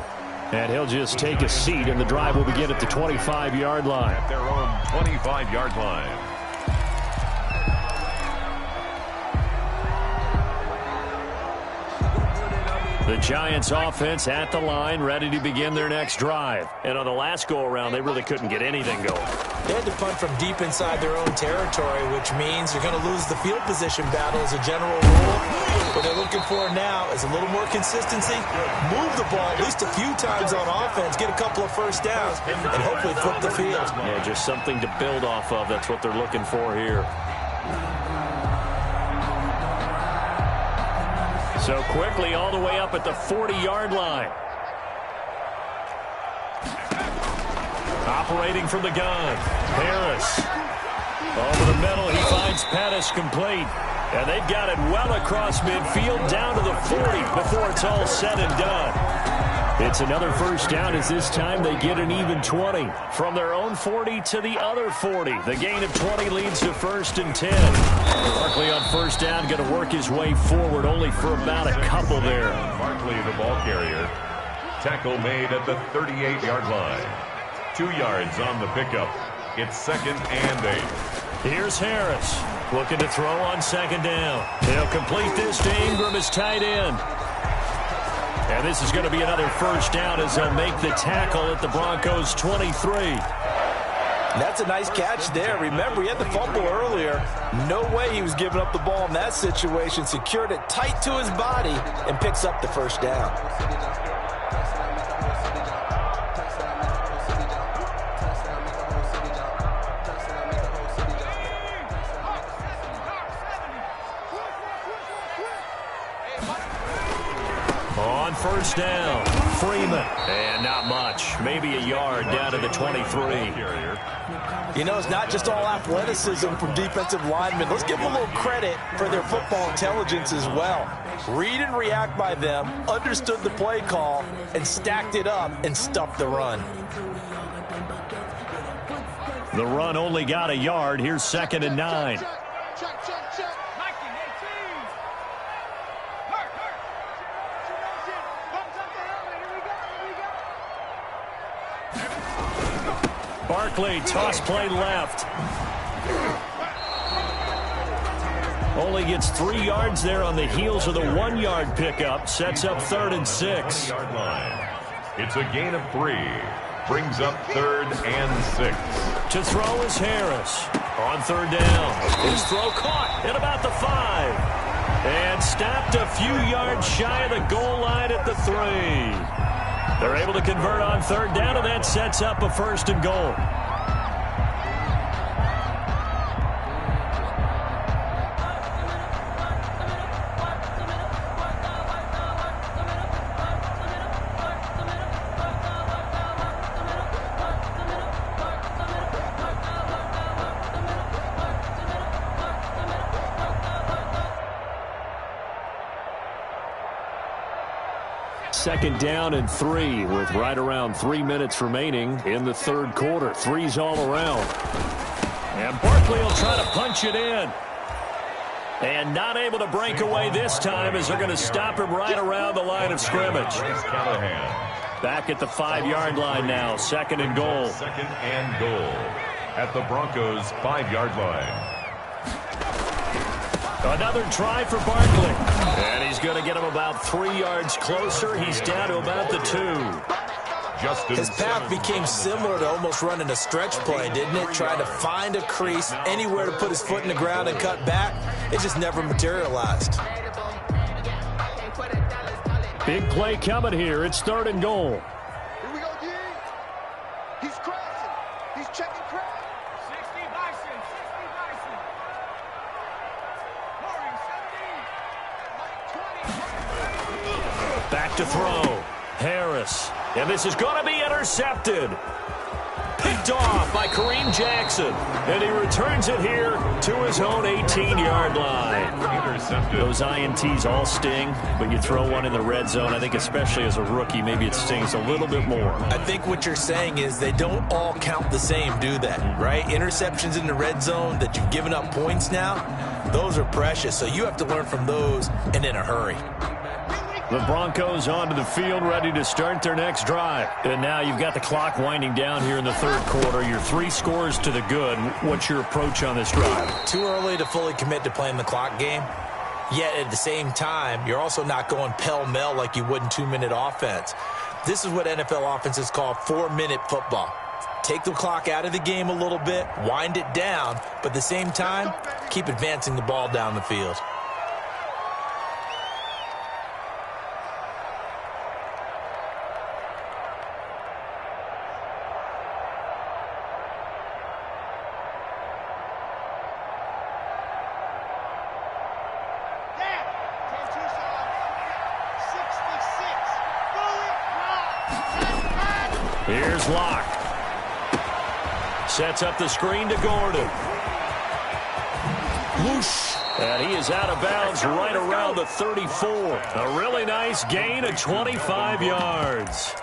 And he'll just take a seat, and the drive will begin at the 25-yard line. At their own 25-yard line. The Giants offense at the line, ready to begin their next drive. And on the last go-around, they really couldn't get anything going. They had to punt from deep inside their own territory, which means you're going to lose the field position battle as a general rule. What they're looking for now is a little more consistency, move the ball at least a few times on offense, get a couple of first downs, and hopefully flip the field. Yeah, just something to build off of. That's what they're looking for here. So quickly all the way up at the 40-yard line. Operating from the gun, Harris. Over the middle, he finds Pettis complete. And they've got it well across midfield down to the 40 before it's all said and done. It's another first down as this time they get an even 20. From their own 40 to the other 40. The gain of 20 leads to 1st and 10. Barkley on first down going to work his way forward only for about a couple there. Barkley, the ball carrier. Tackle made at the 38-yard line. 2 yards on the pickup. It's 2nd and 8. Here's Harris. Looking to throw on 2nd down. He'll complete this to Ingram as tight end. And this is going to be another first down as they'll make the tackle at the Broncos 23. That's a nice catch there. Remember, he had the fumble earlier. No way he was giving up the ball in that situation. Secured it tight to his body and picks up the first down. On first down, Freeman. And not much. Maybe a yard down to the 23. You know, it's not just all athleticism from defensive linemen. Let's give them a little credit for their football intelligence as well. Read and react by them, understood the play call, and stacked it up and stuffed the run. The run only got a yard. Here's 2nd and 9. Barkley, toss play left. Only gets 3 yards there on the heels of the 1-yard pickup. Sets up 3rd and 6. Yard line. It's a gain of 3. Brings up 3rd and 6. To throw is Harris. On 3rd down. His throw caught at about the 5. And stopped a few yards shy of the goal line at the 3. They're able to convert on 3rd down, and that sets up a 1st and goal. Second down and 3 with right around 3 minutes remaining in the 3rd quarter. 3's all around. And Barkley will try to punch it in. And not able to break away this time as they're going to stop him right around the line of scrimmage. Back at the 5-yard line now. 2nd and goal. 2nd and goal at the Broncos 5-yard line. Another try for Barkley. And he's going to get him about 3 yards closer. He's down to about the 2. His path became similar to almost running a stretch play, didn't it? Trying to find a crease, anywhere to put his foot in the ground and cut back. It just never materialized. Big play coming here. It's 3rd and goal. Here we go, D. He's crossing. He's checking crowd. 60 Bison. 60 Bison. Back to throw. Harris. And this is going to be intercepted. Picked off by Kareem Jackson. And he returns it here to his own 18-yard line. Intercepted. Those INTs all sting, but you throw one in the red zone, I think especially as a rookie, maybe it stings a little bit more. I think what you're saying is they don't all count the same, do they? Right? Interceptions in the red zone that you've given up points now, those are precious. So you have to learn from those and in a hurry. The Broncos onto the field, ready to start their next drive. And now you've got the clock winding down here in the 3rd quarter. Your 3 scores to the good. What's your approach on this drive? Too early to fully commit to playing the clock game. Yet at the same time, you're also not going pell-mell like you would in 2-minute offense. This is what NFL offenses call 4-minute football. Take the clock out of the game a little bit, wind it down, but at the same time, keep advancing the ball down the field. Here's Locke. Sets up the screen to Gordon. Whoosh. And he is out of bounds right around the 34. A really nice gain of 25 yards.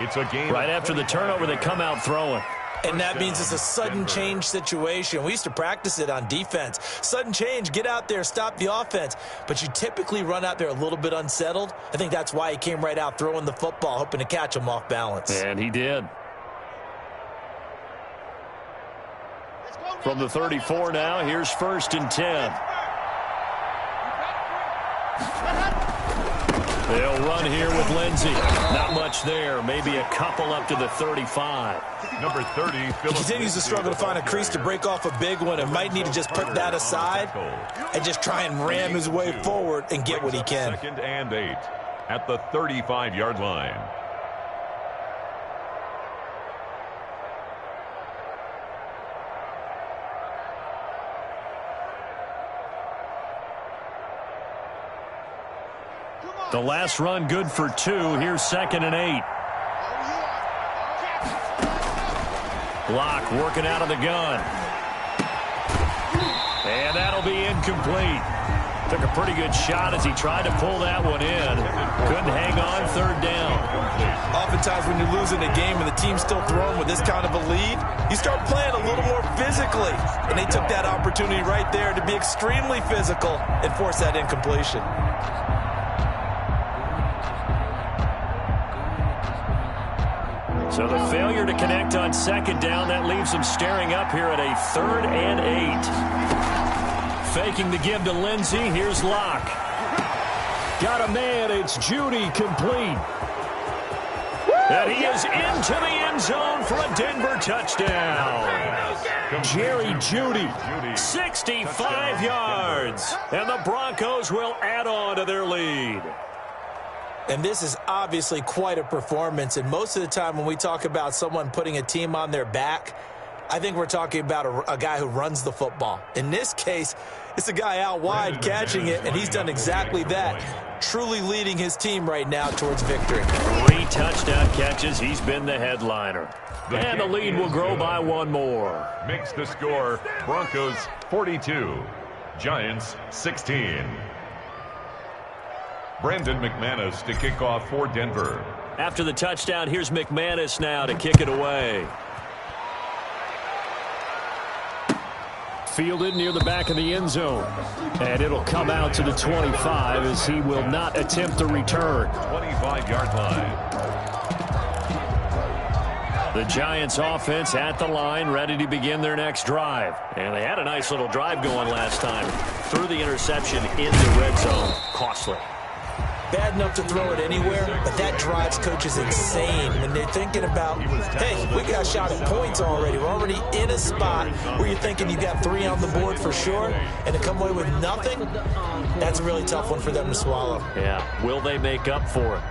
It's a game right after the turnover, they come out throwing. And that means it's a sudden change situation. We used to practice it on defense. Sudden change, get out there, stop the offense. But you typically run out there a little bit unsettled. I think that's why he came right out throwing the football, hoping to catch him off balance. And he did. From the 34 now, here's 1st and 10. They'll run here with Lindsey. Not much there. Maybe a couple up to the 35. Number 30. He continues to struggle to find a crease to break off a big one and might need to just put that aside and just try and ram his way forward and get what he can. 2nd and 8 at the 35-yard line. The last run good for 2. Here's 2nd and 8. Block working out of the gun. And that'll be incomplete. Took a pretty good shot as he tried to pull that one in. Couldn't hang on 3rd down. Oftentimes when you're losing a game and the team's still throwing with this kind of a lead, you start playing a little more physically. And they took that opportunity right there to be extremely physical and force that incompletion. So the failure to connect on 2nd down, that leaves them staring up here at a 3rd and 8. Faking the give to Lindsey. Here's Locke. Got a man. It's Judy complete. And he is into the end zone for a Denver touchdown. Jerry Judy, 65 yards. And the Broncos will add on to their lead. And this is obviously quite a performance. And most of the time when we talk about someone putting a team on their back, I think we're talking about a guy who runs the football. In this case, it's a guy out wide catching it, and he's done exactly that, truly leading his team right now towards victory. 3 touchdown catches. He's been the headliner. And the lead will grow by 1 more. Makes the score Broncos 42, Giants 16. Brandon McManus to kick off for Denver. After the touchdown, here's McManus now to kick it away. Fielded near the back of the end zone. And it'll come out to the 25 as he will not attempt a return. 25-yard line. The Giants offense at the line, ready to begin their next drive. And they had a nice little drive going last time. Threw the interception in the red zone. Costly. Bad enough to throw it anywhere, but that drives coaches insane when they're thinking about, hey, we got shot at points already. We're already in a spot where you're thinking you got 3 on the board for sure, and to come away with nothing, that's a really tough one for them to swallow. Yeah, will they make up for it?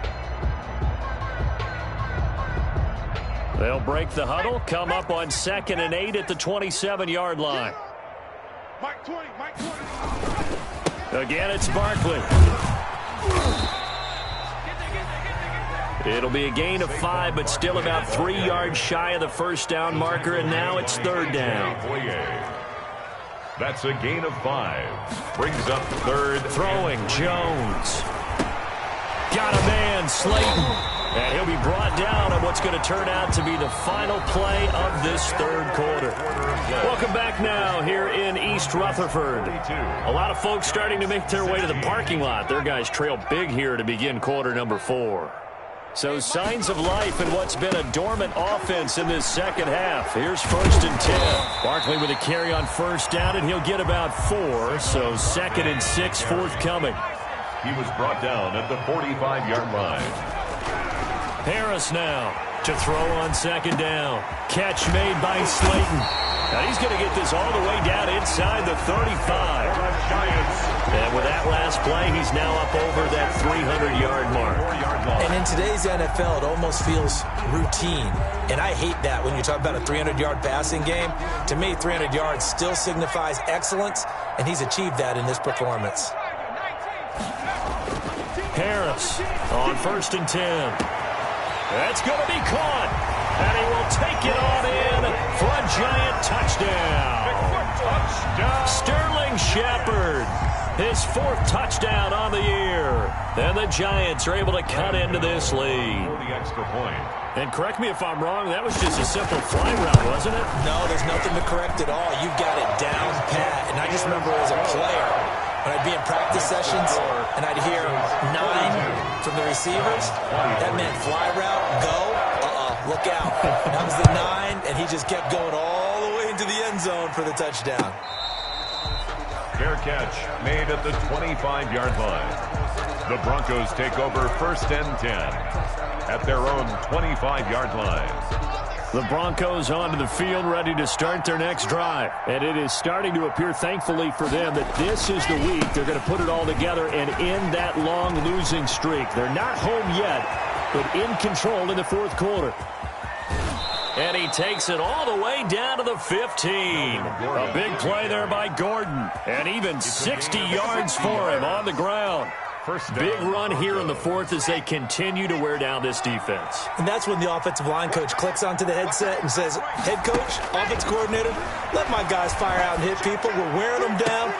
They'll break the huddle, come up on 2nd and 8 at the 27-yard line. Mike 20. Again, it's Barkley. It'll be a gain of 5, but still about 3 yards shy of the 1st down marker, and now it's 3rd down. That's a gain of 5. Brings up 3rd. Throwing, Jones. Got a man, Slayton. And he'll be brought down on what's going to turn out to be the final play of this 3rd quarter. Welcome back now here in East Rutherford. A lot of folks starting to make their way to the parking lot. Their guys trail big here to begin quarter number 4. So signs of life in what's been a dormant offense in this 2nd half. Here's 1st and 10. Barkley with a carry on 1st down, and he'll get about 4. So 2nd and 6 forthcoming. He was brought down at the 45-yard line. Harris now to throw on 2nd down. Catch made by Slayton. Now he's going to get this all the way down inside the 35. And with that last play, he's now up over that 300-yard mark. And in today's NFL, it almost feels routine. And I hate that when you talk about a 300-yard passing game. To me, 300 yards still signifies excellence, and he's achieved that in this performance. Harris on 1st and 10. That's going to be caught, and he will take it on in for a Giant touchdown. Sterling Shepard. His 4th touchdown on the year. And the Giants are able to cut into this lead. For the extra point. And correct me if I'm wrong, that was just a simple fly route, wasn't it? No, there's nothing to correct at all. You've got it down pat. And I just remember as a player, when I'd be in practice sessions and I'd hear 9 from the receivers, that meant fly route, go, look out. That was the 9, and he just kept going all the way into the end zone for the touchdown. Fair catch made at the 25-yard line. The Broncos take over 1st and 10 at their own 25-yard line. The Broncos onto the field ready to start their next drive. And it is starting to appear, thankfully for them, that this is the week they're going to put it all together and end that long losing streak. They're not home yet, but in control in the 4th quarter. And he takes it all the way down to the 15. A big play there by Gordon. And even 60 yards for him on the ground. Big run here in the 4th as they continue to wear down this defense. And that's when the offensive line coach clicks onto the headset and says, head coach, offense coordinator, let my guys fire out and hit people. We're wearing them down.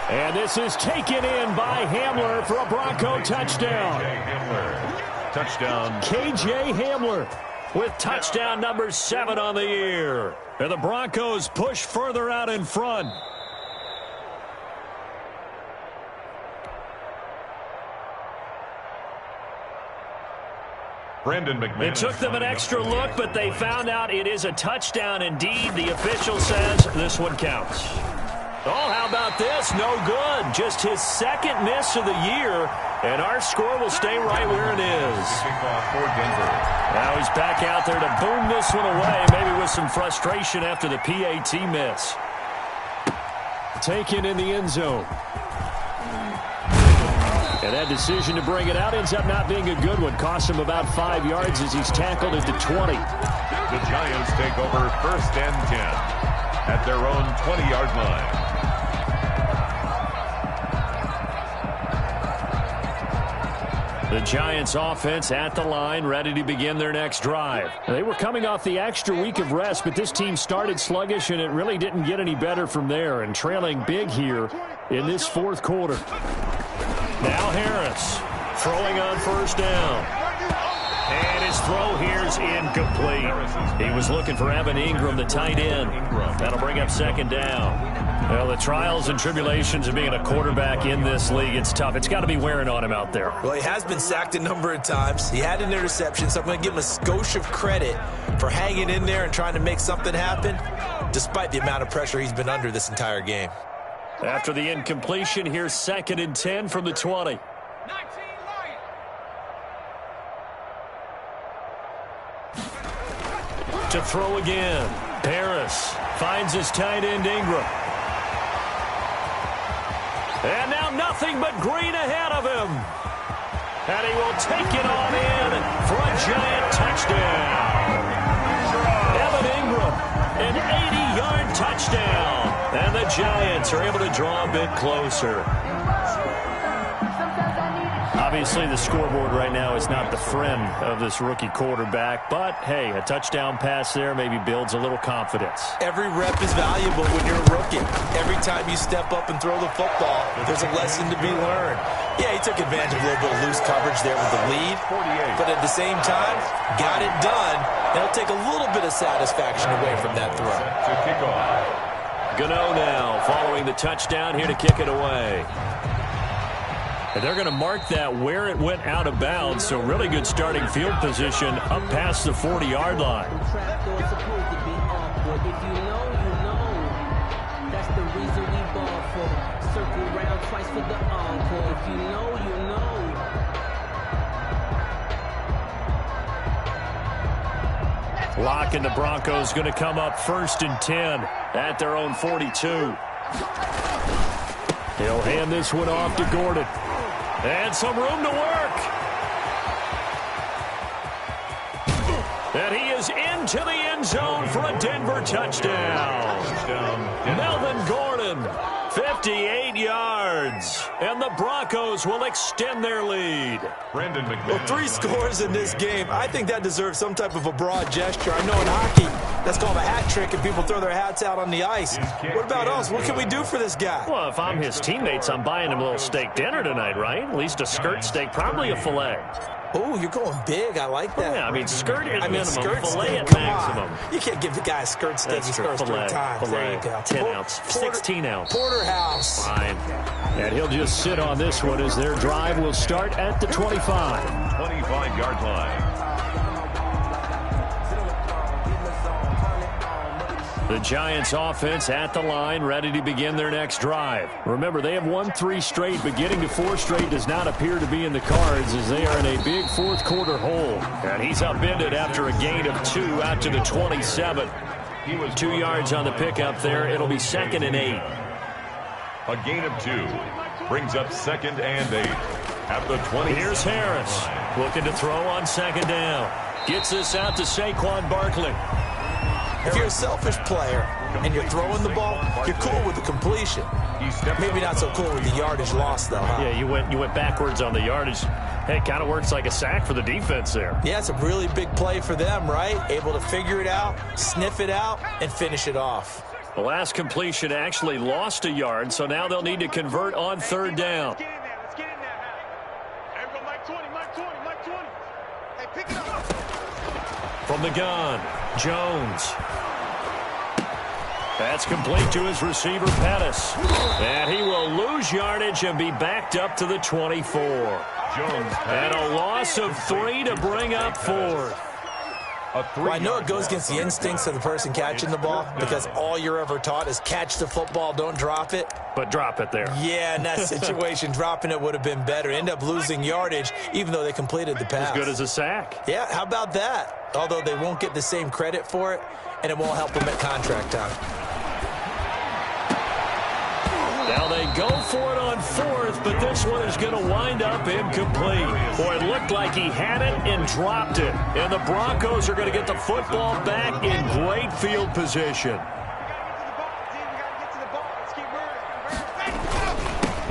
And this is taken in by Hamler for a Bronco touchdown. Touchdown. KJ Hamler with touchdown number 7 on the year. And the Broncos push further out in front. Brandon McManus. It took them an extra look, but they found out it is a touchdown indeed. The official says this one counts. Oh, how about this? No good. Just his 2nd miss of the year, and our score will stay right where it is. For Denver. Now he's back out there to boom this one away, maybe with some frustration after the PAT miss. Taken in the end zone. And that decision to bring it out ends up not being a good one. Cost him about 5 yards as he's tackled at the 20. The Giants take over 1st and 10 at their own 20-yard line. The Giants offense at the line, ready to begin their next drive. They were coming off the extra week of rest, but this team started sluggish, and it really didn't get any better from there, and trailing big here in this 4th quarter. Now Harris throwing on 1st down. And his throw here is incomplete. He was looking for Evan Ingram, the tight end. That'll bring up 2nd down. Well, the trials and tribulations of being a quarterback in this league, it's tough. It's got to be wearing on him out there. Well, he has been sacked a number of times. He had an interception, so I'm going to give him a skosh of credit for hanging in there and trying to make something happen, despite the amount of pressure he's been under this entire game. After the incompletion, here's 2nd and 10 from the 20. To throw again. Harris finds his tight end Ingram. And now nothing but green ahead of him. And he will take it on in for a Giant touchdown. Evan Ingram, an 80-yard touchdown. And the Giants are able to draw a bit closer. Obviously, the scoreboard right now is not the friend of this rookie quarterback. But, hey, a touchdown pass there maybe builds a little confidence. Every rep is valuable when you're a rookie. Every time you step up and throw the football, there's a lesson to be learned. Yeah, he took advantage of a little bit of loose coverage there with the lead. But at the same time, got it done. It'll take a little bit of satisfaction away from that throw. To kick off. Gano now following the touchdown here to kick it away. And they're going to mark that where it went out of bounds, so really good starting field position up past the 40-yard line. Lock and the Broncos going to come up 1st and 10 at their own 42. He'll hand this one off to Gordon. And some room to work. And he is into the end zone for a Denver touchdown. Melvin Gordon 58 yards, and the Broncos will extend their lead. Brandon McManus. Well, 3 scores in this game. I think that deserves some type of a broad gesture. I know in hockey, that's called a hat trick, and people throw their hats out on the ice. What about us? What can we do for this guy? Well, if I'm his teammates, I'm buying him a little steak dinner tonight, right? At least a skirt steak, probably a filet. Oh, you're going big. I like that. Yeah, I mean, skirt at minimum, skirt filet steak. at Come maximum. on. You can't give the guy a skirt steak. He scores 3 times. There you go. 10 ounce, 16 ounce. Porterhouse. Fine. And he'll just sit on this one as their drive will start at the 25. 25-yard line. The Giants offense at the line, ready to begin their next drive. Remember, they have won 3 straight, but getting to 4 straight does not appear to be in the cards as they are in a big fourth-quarter hole. And he's upended after a gain of 2 out to the 27. He was 2 yards on the pickup there. It'll be 2nd and 8. A gain of 2 brings up 2nd and 8 at the 20. Here's Harris looking to throw on 2nd down. Gets this out to Saquon Barkley. If you're a selfish player and you're throwing the ball, you're cool with the completion. Maybe not so cool with the yardage loss, though, huh? Yeah, you went backwards on the yardage. Hey, it kind of works like a sack for the defense there. Yeah, it's a really big play for them, right? Able to figure it out, sniff it out, and finish it off. The last completion actually lost a yard, so now they'll need to convert on 3rd down. Let's get in there, Hey, we go Mike 20, Mike 20, Mike 20. Hey, pick it up. From the gun, Jones. That's complete to his receiver, Pettis. And he will lose yardage and be backed up to the 24. Jones. And a loss of 3 to bring up 4th. Well, I know it goes against the instincts of the person catching the ball because all you're ever taught is catch the football, don't drop it. But drop it there. Yeah, in that situation, dropping it would have been better. End up losing yardage, even though they completed the pass. As good as a sack. Yeah, how about that? Although they won't get the same credit for it, and it won't help them at contract time. Now they go for it on 4th, but this one is going to wind up incomplete. Boy, it looked like he had it and dropped it. And the Broncos are going to get the football back in great field position.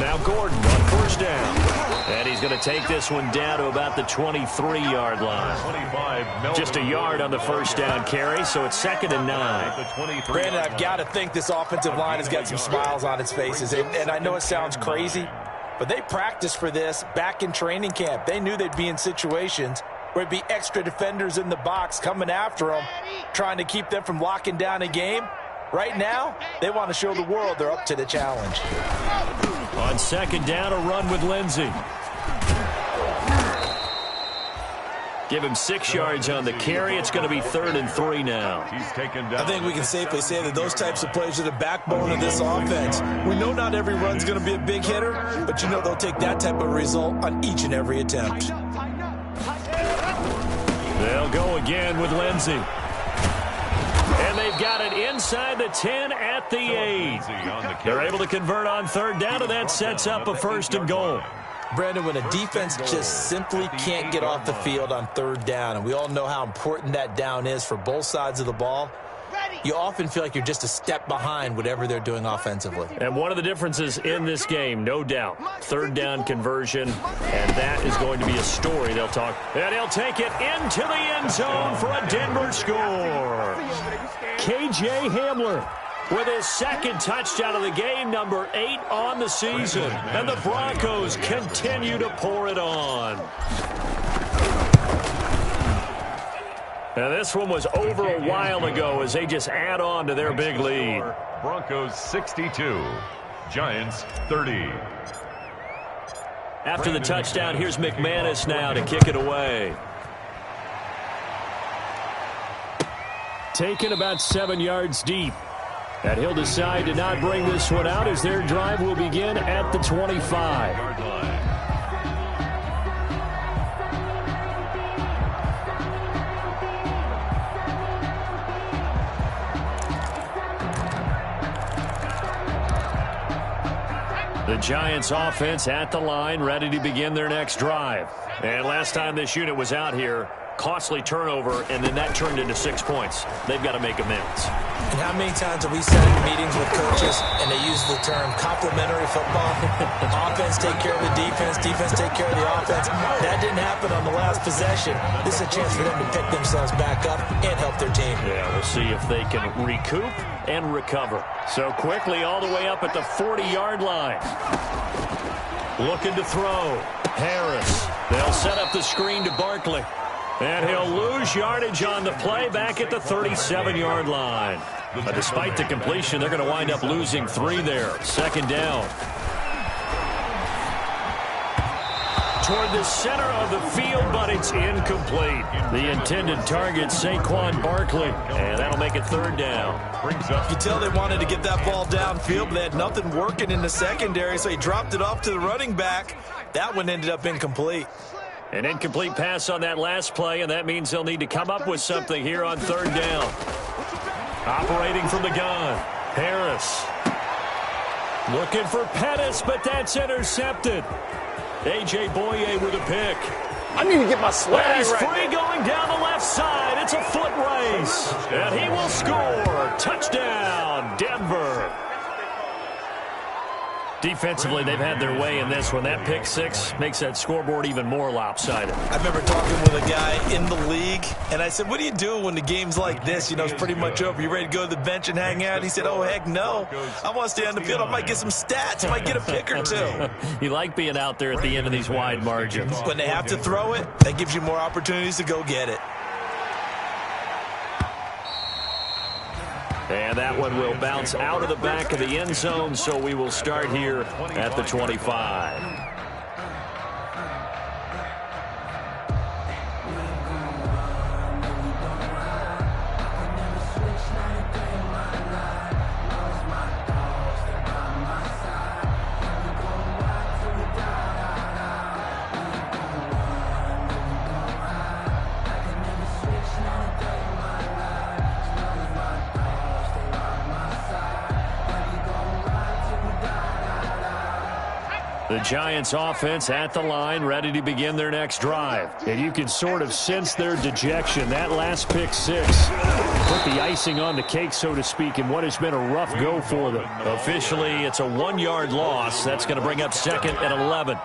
Now Gordon on 1st down. And he's going to take this one down to about the 23-yard line. 25. Just a yard on the 1st down carry, so it's 2nd and 9. Brandon, I've got to think this offensive line has got some smiles on its faces. And I know it sounds crazy, but they practiced for this back in training camp. They knew they'd be in situations where it'd be extra defenders in the box coming after them, trying to keep them from locking down a game. Right now, they want to show the world they're up to the challenge. On 2nd down, a run with Lindsey. Give him 6 yards on the carry. It's going to be 3rd and 3 now. He's taken down. I think we can safely say that those types of plays are the backbone of this offense. We know not every run's going to be a big hitter, but you know they'll take that type of result on each and every attempt. They'll go again with Lindsey. And they've got it inside the 10 at the 8. They're able to convert on 3rd down, and that sets up a 1st and goal. Brandon, when a defense just simply can't get off the field on 3rd down, and we all know how important that down is for both sides of the ball, you often feel like you're just a step behind whatever they're doing offensively. And one of the differences in this game, no doubt, 3rd down conversion, and that is going to be a story they'll talk. And he'll take it into the end zone for a Denver score. K.J. Hamler with his 2nd touchdown of the game, number 8 on the season. And the Broncos continue to pour it on. Now, this one was over a while ago as they just add on to their big lead. Broncos 62, Giants 30. After the touchdown, here's McManus now to kick it away. Taken about 7 yards deep. And he'll decide to not bring this one out as their drive will begin at the 25. The Giants offense at the line, ready to begin their next drive. And last time this unit was out here, costly turnover, and then that turned into 6 points. They've got to make amends. And how many times have we sat in meetings with coaches and they use the term complementary football? Offense take care of the defense, defense take care of the offense. That didn't happen on the last possession. This is a chance for them to pick themselves back up and help their team. Yeah, we'll see if they can recoup and recover. So quickly all the way up at the 40-yard line. Looking to throw. Harris. They'll set up the screen to Barkley. And he'll lose yardage on the play back at the 37-yard line. But despite the completion, they're going to wind up losing 3 there. 2nd down. Toward the center of the field, but it's incomplete. The intended target, Saquon Barkley. And that'll make it 3rd down. You can tell they wanted to get that ball downfield, but they had nothing working in the secondary, so he dropped it off to the running back. That one ended up incomplete. An incomplete pass on that last play, and that means they'll need to come up with something here on 3rd down. Operating from the gun, Harris. Looking for Pettis, but that's intercepted. A.J. Boye with a pick. I need to get my swag And he's right free now. going down the left side. It's a foot race. And he will score. Touchdown, Denver. Defensively, they've had their way in this one. That pick 6 makes that scoreboard even more lopsided. I remember talking with a guy in the league, and I said, what do you do when the game's like this? You know, it's pretty much over. You ready to go to the bench and hang out? He said, oh, heck no. I want to stay on the field. I might get some stats. I might get a pick or 2. You like being out there at the end of these wide margins. When they have to throw it, that gives you more opportunities to go get it. And that one will bounce out of the back of the end zone, so we will start here at the 25. The Giants offense at the line, ready to begin their next drive. And you can sort of sense their dejection. That last pick 6 put the icing on the cake, so to speak, in what has been a rough go for them. Officially, it's a 1-yard loss. That's going to bring up 2nd and 11.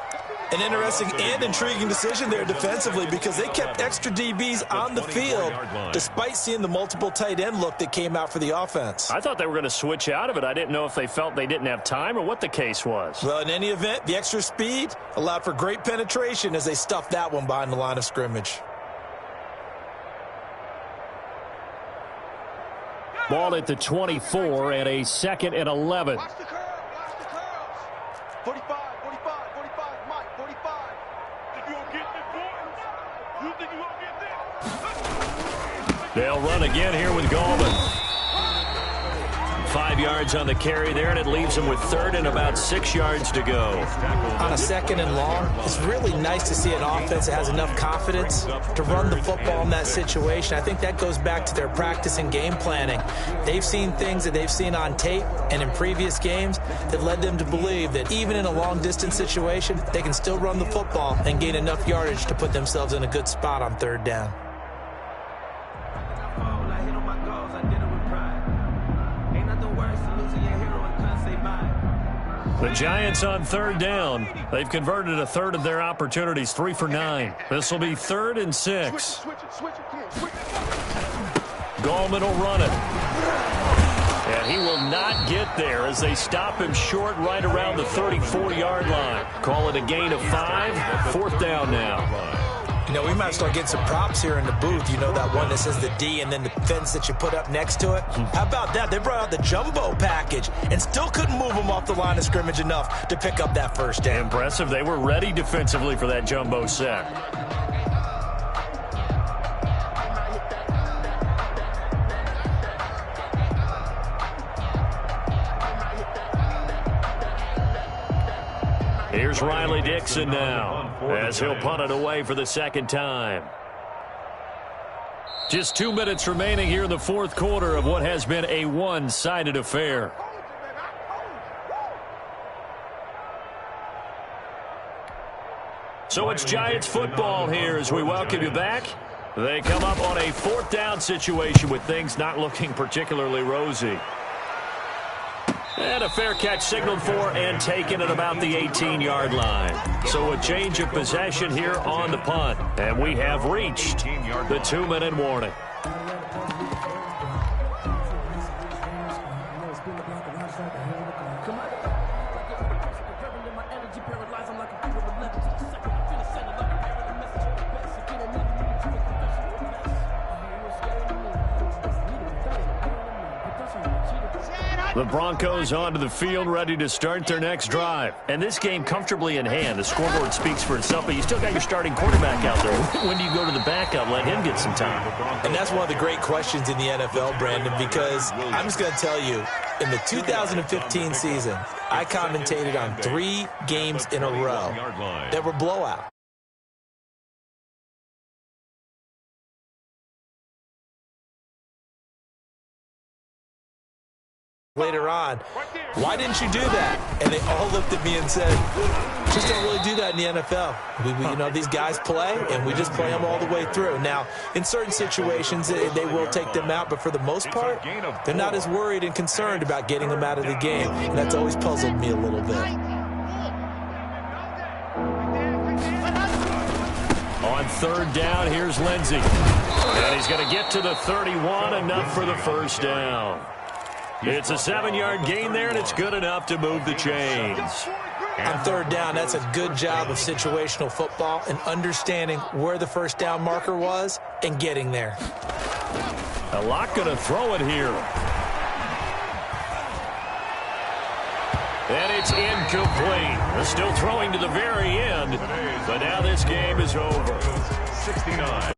An interesting and intriguing decision there defensively because they kept extra DBs on the field despite seeing the multiple tight end look that came out for the offense. I thought they were going to switch out of it. I didn't know if they felt they didn't have time or what the case was. Well, in any event, the extra speed allowed for great penetration as they stuffed that one behind the line of scrimmage. Ball at the 24 and a 2nd and 11. Watch the curls. Watch the curls. 45, 45, 45, Mike, 45. Think you gonna get this, boy? You think you gonna get this? They'll run again here with Gallman. 5 yards on the carry there, and it leaves them with 3rd and about 6 yards to go. On a 2nd and long, it's really nice to see an offense that has enough confidence to run the football in that situation. I think that goes back to their practice and game planning. They've seen things that they've seen on tape and in previous games that led them to believe that even in a long-distance situation, they can still run the football and gain enough yardage to put themselves in a good spot on 3rd down. The Giants on 3rd down. They've converted a third of their opportunities, 3 for 9. This will be 3rd and 6. Switch it. Gallman will run it. And he will not get there as they stop him short right around the 34-yard line. Call it a gain of 5. 4th down now. You know, we might start getting some props here in the booth. You know, that one that says the D and then the fence that you put up next to it. How about that? They brought out the jumbo package and still couldn't move them off the line of scrimmage enough to pick up that 1st down. Impressive. They were ready defensively for that jumbo set. Here's Riley Dixon now as he'll punt it away for the 2nd time. Just 2 minutes remaining here in the 4th quarter of what has been a one-sided affair. So it's Giants football here as we welcome you back They come up on a 4th down situation with things not looking particularly rosy. And a fair catch signaled for and taken at about the 18-yard line. So a change of possession here on the punt. And we have reached the 2-minute warning. The Broncos onto the field, ready to start their next drive. And this game comfortably in hand. The scoreboard speaks for itself, but you still got your starting quarterback out there. When do you go to the backup, let him get some time? And that's one of the great questions in the NFL, Brandon, because I'm just going to tell you, in the 2015 season, I commentated on 3 games in a row that were blowout. Later on, why didn't you do that? And they all looked at me and said, just don't really do that in the NFL. You know, these guys play, and we just play them all the way through. Now, in certain situations, they will take them out, but for the most part, they're not as worried and concerned about getting them out of the game, and that's always puzzled me a little bit. On 3rd down, here's Lindsey. And he's going to get to the 31, enough for the first down. It's a 7-yard gain there, and it's good enough to move the chains. On 3rd down, that's a good job of situational football and understanding where the first down marker was and getting there. A lot going to throw it here. And it's incomplete. They're still throwing to the very end, but now this game is over. 69.